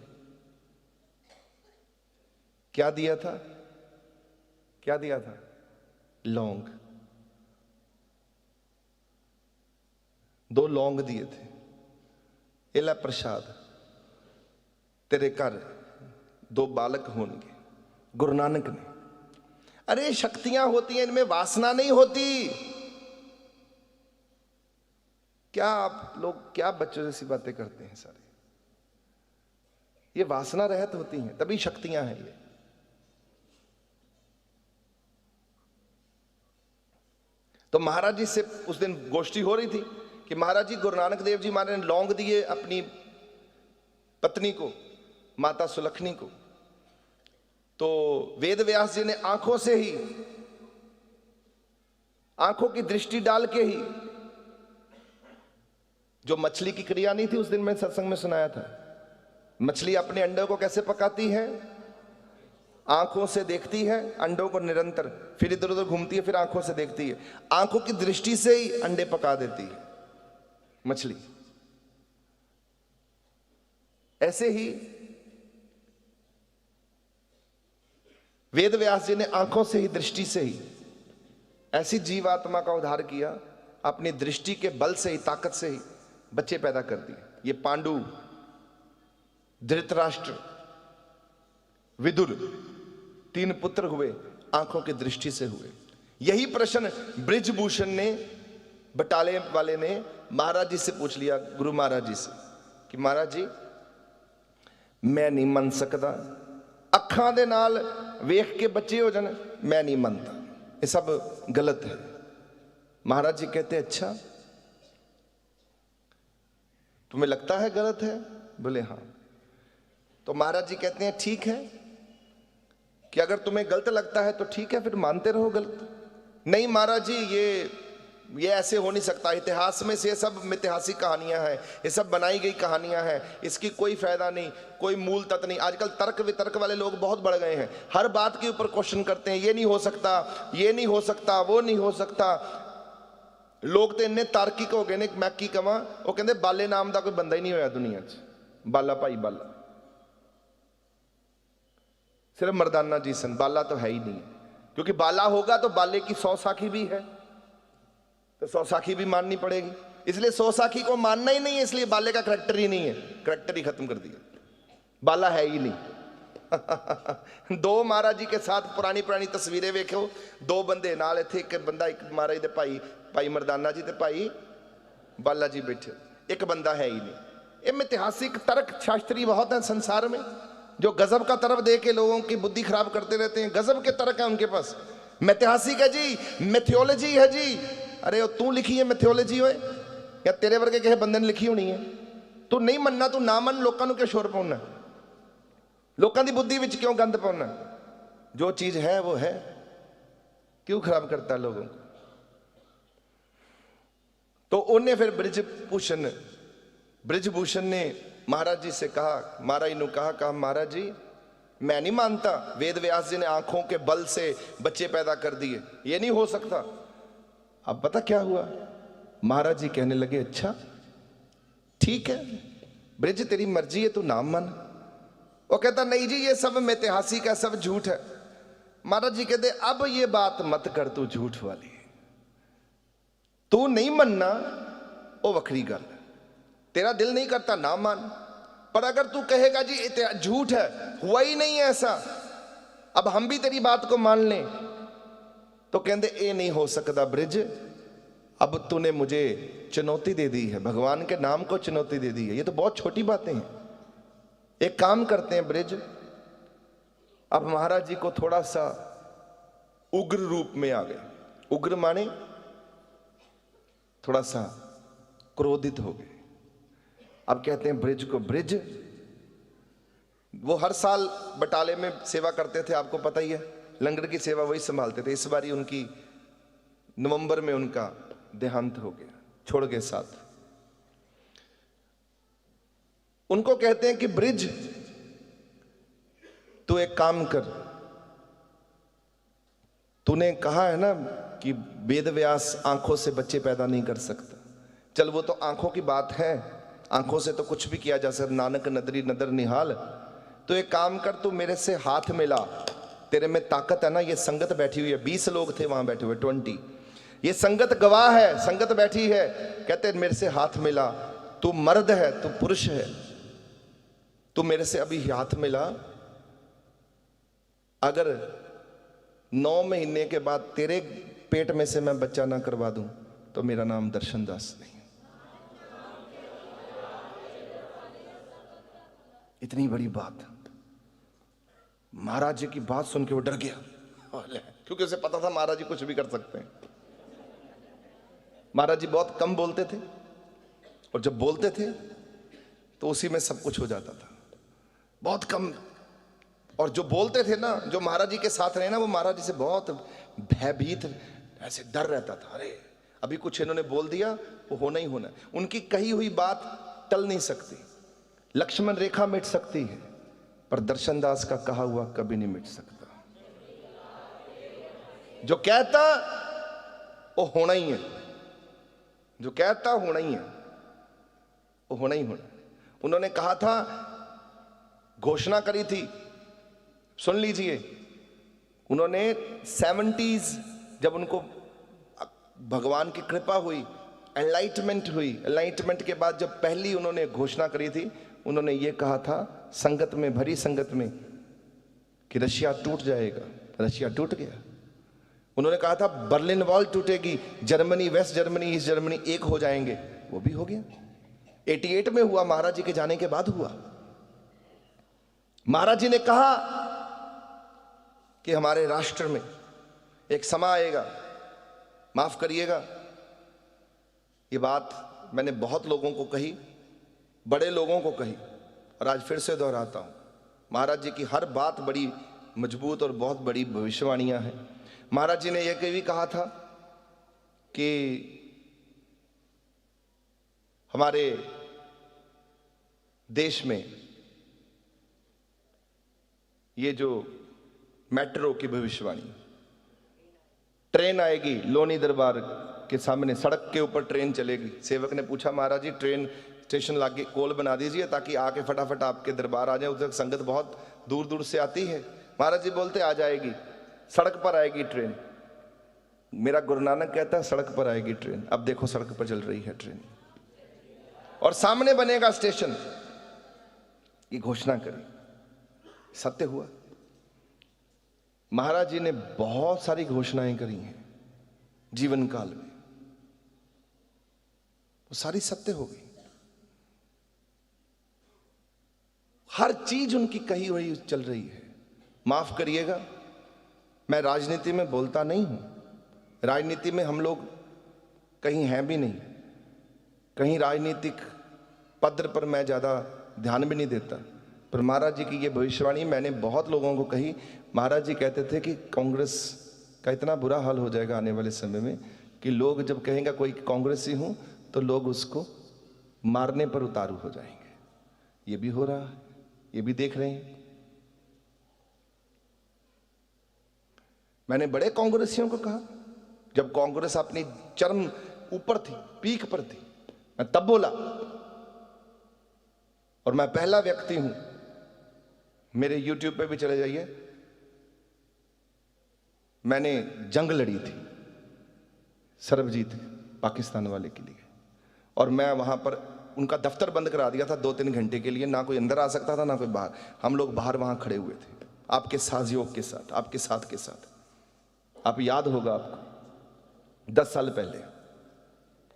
क्या दिया था? क्या दिया था? लौंग। 2 लौंग दिए थे, एला प्रसाद, तेरे घर 2 बालक होंगे। गुरु नानक ने। अरे शक्तियां होती हैं, इनमें वासना नहीं होती। क्या आप लोग क्या बच्चों जैसी बातें करते हैं सारे? ये वासना रहित होती हैं, तभी शक्तियां हैं ये। तो महाराज जी से उस दिन गोष्ठी हो रही थी कि महाराज जी गुरु नानक देव जी महाराज ने लौंग दिए अपनी पत्नी को, माता सुलखनी को। तो वेद व्यास जी ने आंखों से ही, आंखों की दृष्टि डाल के ही, जो मछली की क्रिया नहीं थी उस दिन मैं सत्संग में सुनाया था, मछली अपने अंडों को कैसे पकाती है? आंखों से देखती है अंडों को निरंतर, फिर इधर उधर घूमती है, फिर आंखों से देखती है, आंखों की दृष्टि से ही अंडे पका देती है मछली। ऐसे ही वेद व्यास जी ने आंखों से ही, दृष्टि से ही ऐसी जीवात्मा का उद्धार किया, अपनी दृष्टि के बल से ही, ताकत से ही बच्चे पैदा कर दिए। ये पांडु, धृतराष्ट्र, विदुर, 3 पुत्र हुए, आंखों की दृष्टि से हुए। यही प्रश्न ब्रिजभूषण ने, बटाले वाले ने महाराज जी से पूछ लिया, गुरु महाराज जी से, कि महाराज जी मैं नहीं मन सकता, अखां दे नाल वेख के बच्चे हो जाने, मैं नहीं मनता, ये सब गलत है। महाराज जी कहते अच्छा, तुम्हें लगता है गलत है? बोले हाँ। तो महाराज जी कहते हैं ठीक है, कि अगर तुम्हें गलत लगता है तो ठीक है, फिर मानते रहो गलत। नहीं महाराज जी ये ऐसे हो नहीं सकता, इतिहास में से ये सब ऐतिहासिक कहानियां हैं, ये सब बनाई गई कहानियां हैं, इसकी कोई फायदा नहीं, कोई मूल तत्व नहीं। आजकल तर्क वितर्क वाले लोग बहुत बढ़ गए हैं, हर बात के ऊपर क्वेश्चन करते हैं, ये नहीं हो सकता, ये नहीं हो सकता, वो नहीं हो सकता। लोग तो इन्ने तार्किक हो गए ने, मैं की कहां, वो कहते बाले नाम का कोई बंदा ही नहीं होया दुनिया च, बाला भाई बाला, सिर्फ मर्दाना जी सन, बाला तो है ही नहीं। क्योंकि बाला होगा तो बाले की 100 साखी भी है, तो 100 साखी भी माननी पड़ेगी, इसलिए 100 साखी को मानना ही नहीं है, इसलिए बाले का करैक्टर ही नहीं है, करैक्टर ही खत्म कर दिया, बाला है ही नहीं। 2 महाराज जी के साथ पुरानी तस्वीरें वेखो, 2 बंदे नाल थे, एक बंदा, एक महाराज दे भाई मर्दाना जी ते भाई बाला जी बैठे, एक बंदा है ही नहीं। ये ऐतिहासिक तर्क शास्त्री बहुत हैं संसार में, जो गजब का तरफ दे के लोगों की बुद्धि खराब करते रहते हैं। गजब के तर्क है उनके पास, मैथिहासिक है जी, मैथियोलॉजी है जी। अरे वो तू लिखी है मैथियोलॉजी होए, या तेरे वर्गे किसी बंदे ने लिखी होनी है? तू नहीं मनना, तू ना मन, लोगों को क्यों शोर पाउना, लोगों की बुद्धि में क्यों गंद पाउना? जो चीज है वो है, क्यों खराब करता है लोगों को? तो उन्हें फिर ब्रिजभूषण ने महाराज जी से कहा, महाराज ने कहा महाराज जी मैं नहीं मानता, वेद व्यास जी ने आंखों के बल से बच्चे पैदा कर दिए, ये नहीं हो सकता। अब पता क्या हुआ, महाराज जी कहने लगे अच्छा ठीक है ब्रिज तेरी मर्जी है, तू नाम मान। वो कहता नहीं जी ये सब ऐतिहासिक है, सब झूठ है। महाराज जी कहते अब ये बात मत कर, तू झूठ वाली, तू नहीं मनना वो वखरी गल, तेरा दिल नहीं करता ना मान, पर अगर तू कहेगा जी झूठ है, हुआ ही नहीं है ऐसा, अब हम भी तेरी बात को मान लें, तो कहते ये नहीं हो सकता ब्रिज, अब तूने मुझे चुनौती दे दी है, भगवान के नाम को चुनौती दे दी है, ये तो बहुत छोटी बातें हैं। एक काम करते हैं ब्रिज, अब महाराज जी को थोड़ा सा उग्र रूप में आ गए, उग्र माने थोड़ा सा क्रोधित हो गए। अब कहते हैं ब्रिज को ब्रिज। वो हर साल बटाले में सेवा करते थे, आपको पता ही है, लंगर की सेवा वही संभालते थे। इस बारी उनकी नवंबर में उनका देहांत हो गया, छोड़ गए साथ। उनको कहते हैं कि ब्रिज, तू एक काम कर, तूने कहा है ना कि वेद व्यास आंखों से बच्चे पैदा नहीं कर सकता। चल वो तो आंखों की बात है, आंखों से तो कुछ भी किया जा सकता, नानक नदरी नदर निहाल। तो एक काम कर, तू मेरे से हाथ मिला, तेरे में ताकत है ना। ये संगत बैठी हुई है, 20 लोग थे वहां बैठे हुए, 20। ये संगत गवाह है, संगत बैठी है। कहते मेरे से हाथ मिला, तू मर्द है, तू पुरुष है, तू मेरे से अभी हाथ मिला। अगर 9 महीने के बाद तेरे पेट में से मैं बच्चा ना करवा दूं तो मेरा नाम दर्शन दास नहीं। इतनी बड़ी बात। महाराज जी की बात सुन के वो डर गया, क्योंकि उसे पता था महाराज जी कुछ भी कर सकते हैं। महाराज जी बहुत कम बोलते थे, और जब बोलते थे तो उसी में सब कुछ हो जाता था, बहुत कम। और जो बोलते थे ना, जो महाराज जी के साथ रहे ना, वो महाराज जी से बहुत भयभीत, ऐसे डर रहता था। अरे अभी कुछ इन्होंने बोल दिया, वो होना ही होना। उनकी कही हुई बात टल नहीं सकती। लक्ष्मण रेखा मिट सकती है, पर दर्शन दास का कहा हुआ कभी नहीं मिट सकता। जो कहता वो होना ही है, जो कहता होना ही है, वो होना ही होना। उन्होंने कहा था, घोषणा करी थी, सुन लीजिए। उन्होंने 70s जब उनको भगवान की कृपा हुई, एनलाइटमेंट हुई, एनलाइटमेंट के बाद जब पहली उन्होंने घोषणा करी थी, उन्होंने ये कहा था संगत में, भरी संगत में, कि रशिया टूट जाएगा। रशिया टूट गया। उन्होंने कहा था बर्लिन वॉल टूटेगी, Germany, West Germany, East Germany एक हो जाएंगे, वो भी हो गया। 88 में हुआ, महाराज जी के जाने के बाद हुआ। महाराज जी ने कहा कि हमारे राष्ट्र में एक समय आएगा, माफ करिएगा, ये बात मैंने बहुत लोगों को कही, बड़े लोगों को कही, और आज फिर से दोहराता हूं। महाराज जी की हर बात बड़ी मजबूत और बहुत बड़ी भविष्यवाणियां हैं। महाराज जी ने यह भी कहा था कि हमारे देश में ये जो मेट्रो की भविष्यवाणी, ट्रेन आएगी लोनी दरबार के सामने, सड़क के ऊपर ट्रेन चलेगी। सेवक ने पूछा, महाराज जी ट्रेन स्टेशन लाके कोल बना दीजिए ताकि आके फटाफट आपके दरबार आ जाए, उधर संगत बहुत दूर दूर से आती है। महाराज जी बोलते आ जाएगी, सड़क पर आएगी ट्रेन। मेरा गुरु नानक कहता है सड़क पर आएगी ट्रेन। अब देखो सड़क पर चल रही है ट्रेन, और सामने बनेगा स्टेशन। ये घोषणा करी, सत्य हुआ। महाराज जी ने बहुत सारी घोषणाएं करी हैं जीवन काल में, वो सारी सत्य हो गई। हर चीज उनकी कही हुई चल रही है। माफ करिएगा, मैं राजनीति में बोलता नहीं हूं, राजनीति में हम लोग कहीं हैं भी नहीं, कहीं राजनीतिक पद पर मैं ज्यादा ध्यान भी नहीं देता। पर महाराज जी की ये भविष्यवाणी मैंने बहुत लोगों को कही। महाराज जी कहते थे कि कांग्रेस का इतना बुरा हाल हो जाएगा आने वाले समय में कि लोग जब कहेंगे कोई कांग्रेसी हूं तो लोग उसको मारने पर उतारू हो जाएंगे। ये भी हो रहा है, ये भी देख रहे हैं। मैंने बड़े कांग्रेसियों को कहा, जब कांग्रेस अपनी चरम ऊपर थी, पीक पर थी, मैं तब बोला। और मैं पहला व्यक्ति हूं, मेरे YouTube पे भी चले जाइए, मैंने जंग लड़ी थी सरबजीत पाकिस्तान वाले के लिए, और मैं वहां पर उनका दफ्तर बंद करा दिया था 2-3 घंटे के लिए। ना कोई अंदर आ सकता था ना कोई बाहर। हम लोग बाहर वहां खड़े हुए थे आपके सहयोग के साथ, आपके साथ के साथ। आप याद होगा आपको 10 साल पहले,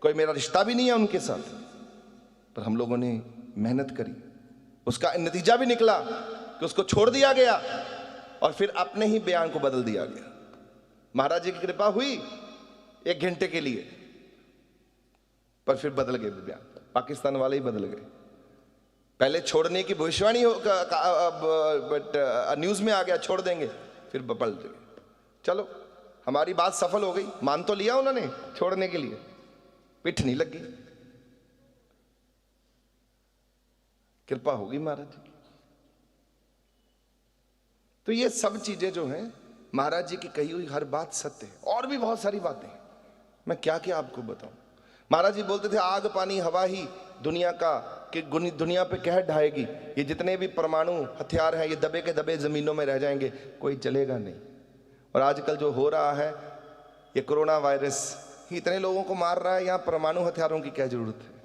कोई मेरा रिश्ता भी नहीं है उनके साथ, पर हम लोगों ने मेहनत करी। उसका नतीजा भी निकला कि उसको छोड़ दिया गया और फिर अपने ही बयान को बदल दिया गया। महाराज जी की कृपा हुई 1 घंटे के लिए, पर फिर बदल गए बयान, पाकिस्तान वाले ही बदल गए। पहले छोड़ने की भविष्यवाणी हो बट न्यूज में आ गया छोड़ देंगे, फिर पलट गए। चलो हमारी बात सफल हो गई, मान तो लिया उन्होंने छोड़ने के लिए, पिठ नहीं लगी, कृपा होगी महाराज जी की। तो ये सब चीजें जो हैं महाराज जी की कही हुई हर बात सत्य है। और भी बहुत सारी बातें हैं, मैं क्या क्या आपको बताऊं। महाराज जी बोलते थे आग पानी हवा ही दुनिया का कि दुनिया पे कहर ढाएगी, ये जितने भी परमाणु हथियार हैं ये दबे के दबे जमीनों में रह जाएंगे, कोई चलेगा नहीं। और आजकल जो हो रहा है ये कोरोना वायरस इतने लोगों को मार रहा है, यहां परमाणु हथियारों की क्या जरूरत है।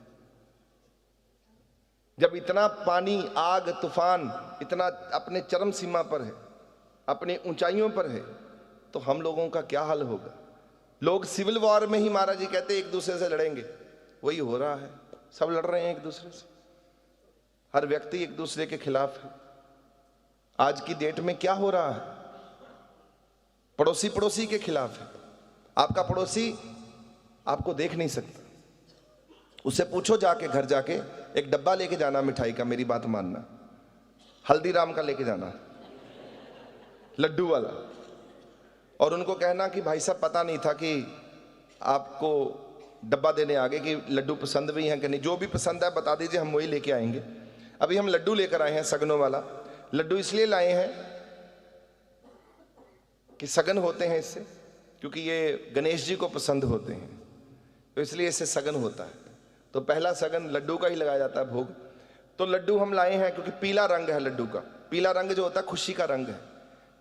जब इतना पानी आग तूफान इतना अपने चरम सीमा पर है, अपनी ऊंचाइयों पर है, तो हम लोगों का क्या हाल होगा। लोग सिविल वॉर में ही महाराज जी कहते एक दूसरे से लड़ेंगे, वही हो रहा है, सब लड़ रहे हैं एक दूसरे से, हर व्यक्ति एक दूसरे के खिलाफ है। आज की डेट में क्या हो रहा है, पड़ोसी पड़ोसी के खिलाफ है। आपका पड़ोसी आपको देख नहीं सकता, उससे पूछो जाके घर जाके एक डब्बा लेके जाना मिठाई का, मेरी बात मानना, हल्दीराम का लेके जाना, लड्डू वाला, और उनको कहना कि भाई साहब पता नहीं था कि आपको डब्बा देने आगे कि लड्डू पसंद भी हैं कि नहीं, जो भी पसंद है बता दीजिए, हम वही लेके आएंगे। अभी हम लड्डू लेकर आए हैं सगनों वाला। लड्डू इसलिए लाए हैं कि सगन होते हैं इससे, क्योंकि ये गणेश जी को पसंद होते हैं, तो इसलिए इससे सगन होता है। तो पहला सगन लड्डू का ही लगाया जाता है भोग। तो लड्डू हम लाए हैं क्योंकि पीला रंग है लड्डू का, पीला रंग जो होता है खुशी का रंग है,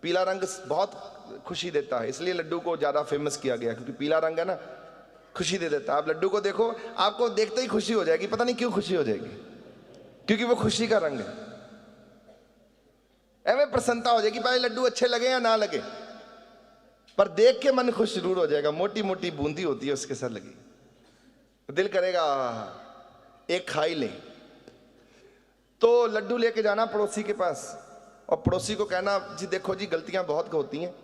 पीला रंग बहुत खुशी देता है, इसलिए लड्डू को ज्यादा फेमस किया गया, क्योंकि पीला रंग है ना, खुशी दे देता है। आप लड्डू को देखो, आपको देखते ही खुशी हो जाएगी, पता नहीं क्यों खुशी हो जाएगी, क्योंकि वो खुशी का रंग है। ऐਵੇਂ प्रसन्नता हो जाएगी, भाई लड्डू अच्छे लगे या ना लगे, पर देख के मन खुश जरूर हो जाएगा। मोटी मोटी बूंदी होती है उसके साथ लगी, दिल करेगा एक खा ही लें। तो लड्डू लेके जाना पड़ोसी के पास, और पड़ोसी को कहना जी देखो जी गलतियां बहुत होती हैं,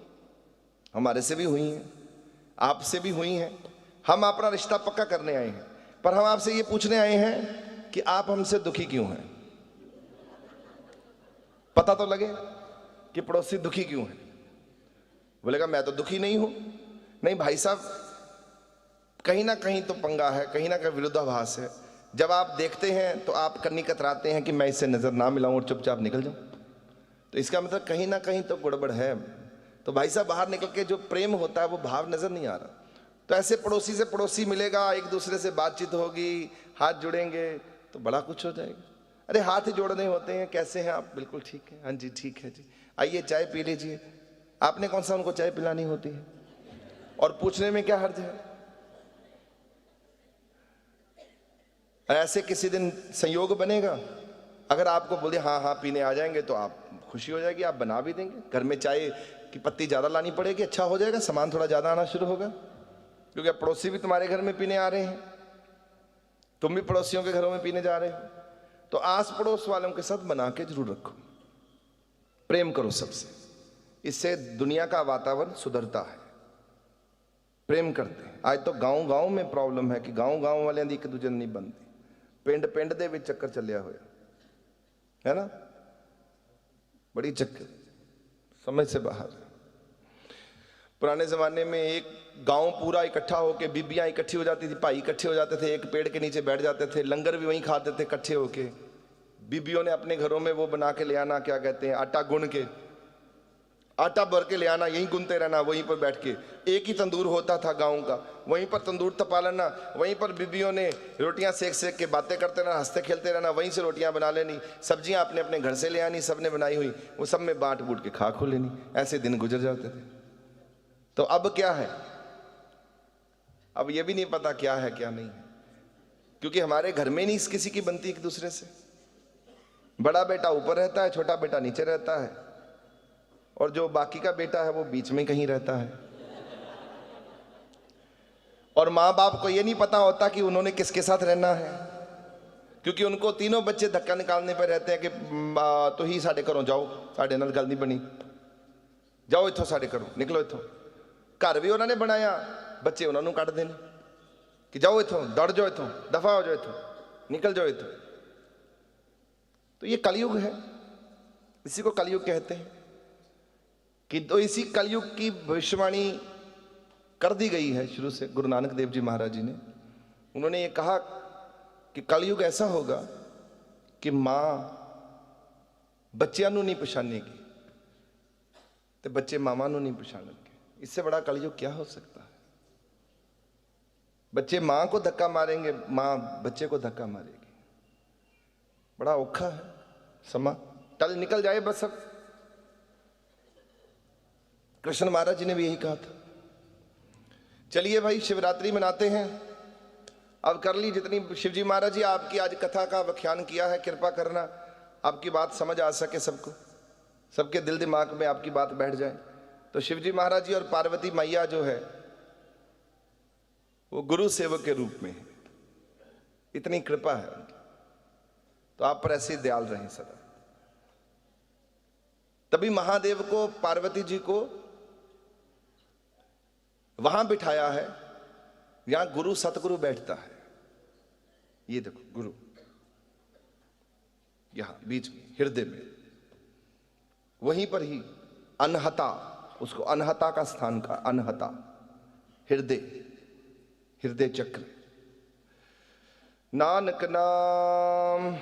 हमारे से भी हुई हैं, आपसे भी हुई हैं, हम अपना रिश्ता पक्का करने आए हैं, पर हम आपसे ये पूछने आए हैं कि आप हमसे दुखी क्यों हैं। पता तो लगे कि पड़ोसी दुखी क्यों है। बोलेगा मैं तो दुखी नहीं हूं। नहीं भाई साहब, कहीं ना कहीं तो पंगा है, कहीं ना कहीं विरोधाभास है। जब आप देखते हैं तो आप कन्नी कतराते हैं कि मैं इससे नजर ना मिलाऊं और चुपचाप निकल जाऊं, तो इसका मतलब कहीं ना कहीं तो गड़बड़ है। तो भाई साहब बाहर निकल के जो प्रेम होता है वो भाव नजर नहीं आ रहा। तो ऐसे पड़ोसी से पड़ोसी मिलेगा, एक दूसरे से बातचीत होगी, हाथ जुड़ेंगे तो बड़ा कुछ हो जाएगा। अरे हाथ ही जोड़ने होते हैं, कैसे हैं आप, बिल्कुल ठीक है, हाँ जी ठीक है जी, आइए चाय पी लीजिए। आपने कौन सा उनको चाय पिलानी होती है, और पूछने में क्या हर्ज है। ऐसे किसी दिन संयोग बनेगा, अगर आपको बोले हाँ हाँ पीने आ जाएंगे तो आप खुशी हो जाएगी, आप बना भी देंगे। घर में चाय की पत्ती ज़्यादा लानी पड़ेगी, अच्छा हो जाएगा, सामान थोड़ा ज़्यादा आना शुरू होगा, क्योंकि अब पड़ोसी भी तुम्हारे घर में पीने आ रहे हैं, तुम भी पड़ोसियों के घरों में पीने जा रहे हो। तो आस पड़ोस वालों के साथ बना के जरूर रखो, प्रेम करो सबसे, इससे दुनिया का वातावरण सुधरता है। प्रेम करते हैं। आज तो गांव गांव में प्रॉब्लम है कि गांव गांव वाले दी एक दूजे नहीं बनती, पिंड पिंड दे विच चक्कर चलिया होया है ना, बड़ी चक्कर, समझ से बाहर। पुराने जमाने में एक गांव पूरा इकट्ठा होके, बीबियां इकट्ठी हो जाती थी, भाई इकट्ठे हो जाते थे, एक पेड़ के नीचे बैठ जाते थे, लंगर भी वहीं खाते थे इकट्ठे होके। बीबियों ने अपने घरों में वो बना के ले आना, क्या कहते हैं, आटा गुन के, आटा भर के ले आना, यहीं गुनते रहना, वहीं पर बैठ के। एक ही तंदूर होता था गाँव का, वहीं पर तंदूर तपा लेना, वहीं पर बीबियों ने रोटियां सेक सेक के बातें करते रहना, हंसते खेलते रहना, वहीं से रोटियां बना लेनी, सब्जियां आपने अपने घर से ले आनी, सबने बनाई हुई, वो सब में बांट बूट के खा खो लेनी। ऐसे दिन गुजर जाते थे। तो अब क्या है, अब ये भी नहीं पता क्या है क्या नहीं है, क्योंकि हमारे घर में नहीं किसी की बनती एक दूसरे से। बड़ा बेटा ऊपर रहता है, छोटा बेटा नीचे रहता है, और जो बाकी का बेटा है वो बीच में कहीं रहता है। और माँ बाप को ये नहीं पता होता कि उन्होंने किसके साथ रहना है, क्योंकि उनको तीनों बच्चे धक्का निकालने पर रहते हैं कि तो ही साढ़े घरों जाओ, साढ़े नाल गल नहीं बनी, जाओ इथों साढ़े घरों, निकलो इथों। घर भी उन्होंने बनाया, बच्चे उन्होंने कट देने कि जाओ इथों, दौड़ जाओ इथों, दफा हो जाओ इथों, निकल जाओ इथों। तो ये कलयुग है, इसी को कलयुग कहते हैं। कि तो इसी कलयुग की भविष्यवाणी कर दी गई है शुरू से गुरु नानक देव जी महाराज जी ने। उन्होंने ये कहा कि कलयुग ऐसा होगा कि मां बच्चियां नूं नहीं पछानेगी ते बच्चे मावां नूं नहीं पछानेंगे। इससे बड़ा कलयुग क्या हो सकता है? बच्चे मां को धक्का मारेंगे, मां बच्चे को धक्का मारेगी। बड़ा औखा है समा, टल निकल जाए बस। अब कृष्ण महाराज जी ने भी यही कहा था। चलिए भाई, शिवरात्रि मनाते हैं। अब कर ली जितनी शिव जी महाराज जी आपकी आज कथा का व्याख्यान किया है, कृपा करना आपकी बात समझ आ सके सबको, सबके दिल दिमाग में आपकी बात बैठ जाए। तो शिव जी महाराज जी और पार्वती मैया जो है वो गुरु सेवक के रूप में है, इतनी कृपा है उनकी। तो आप पर ऐसे ही दयाल रहें सदा। तभी महादेव को, पार्वती जी को वहां बिठाया है यहां गुरु सतगुरु बैठता है। ये देखो गुरु यहां बीच में हृदय में, वहीं पर ही अनहता, उसको अनहता का स्थान का, अनहता हृदय, हृदय चक्र। नानक नाम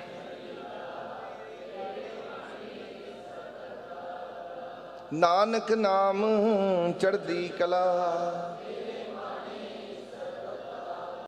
नानक नाम चढ़दी कला,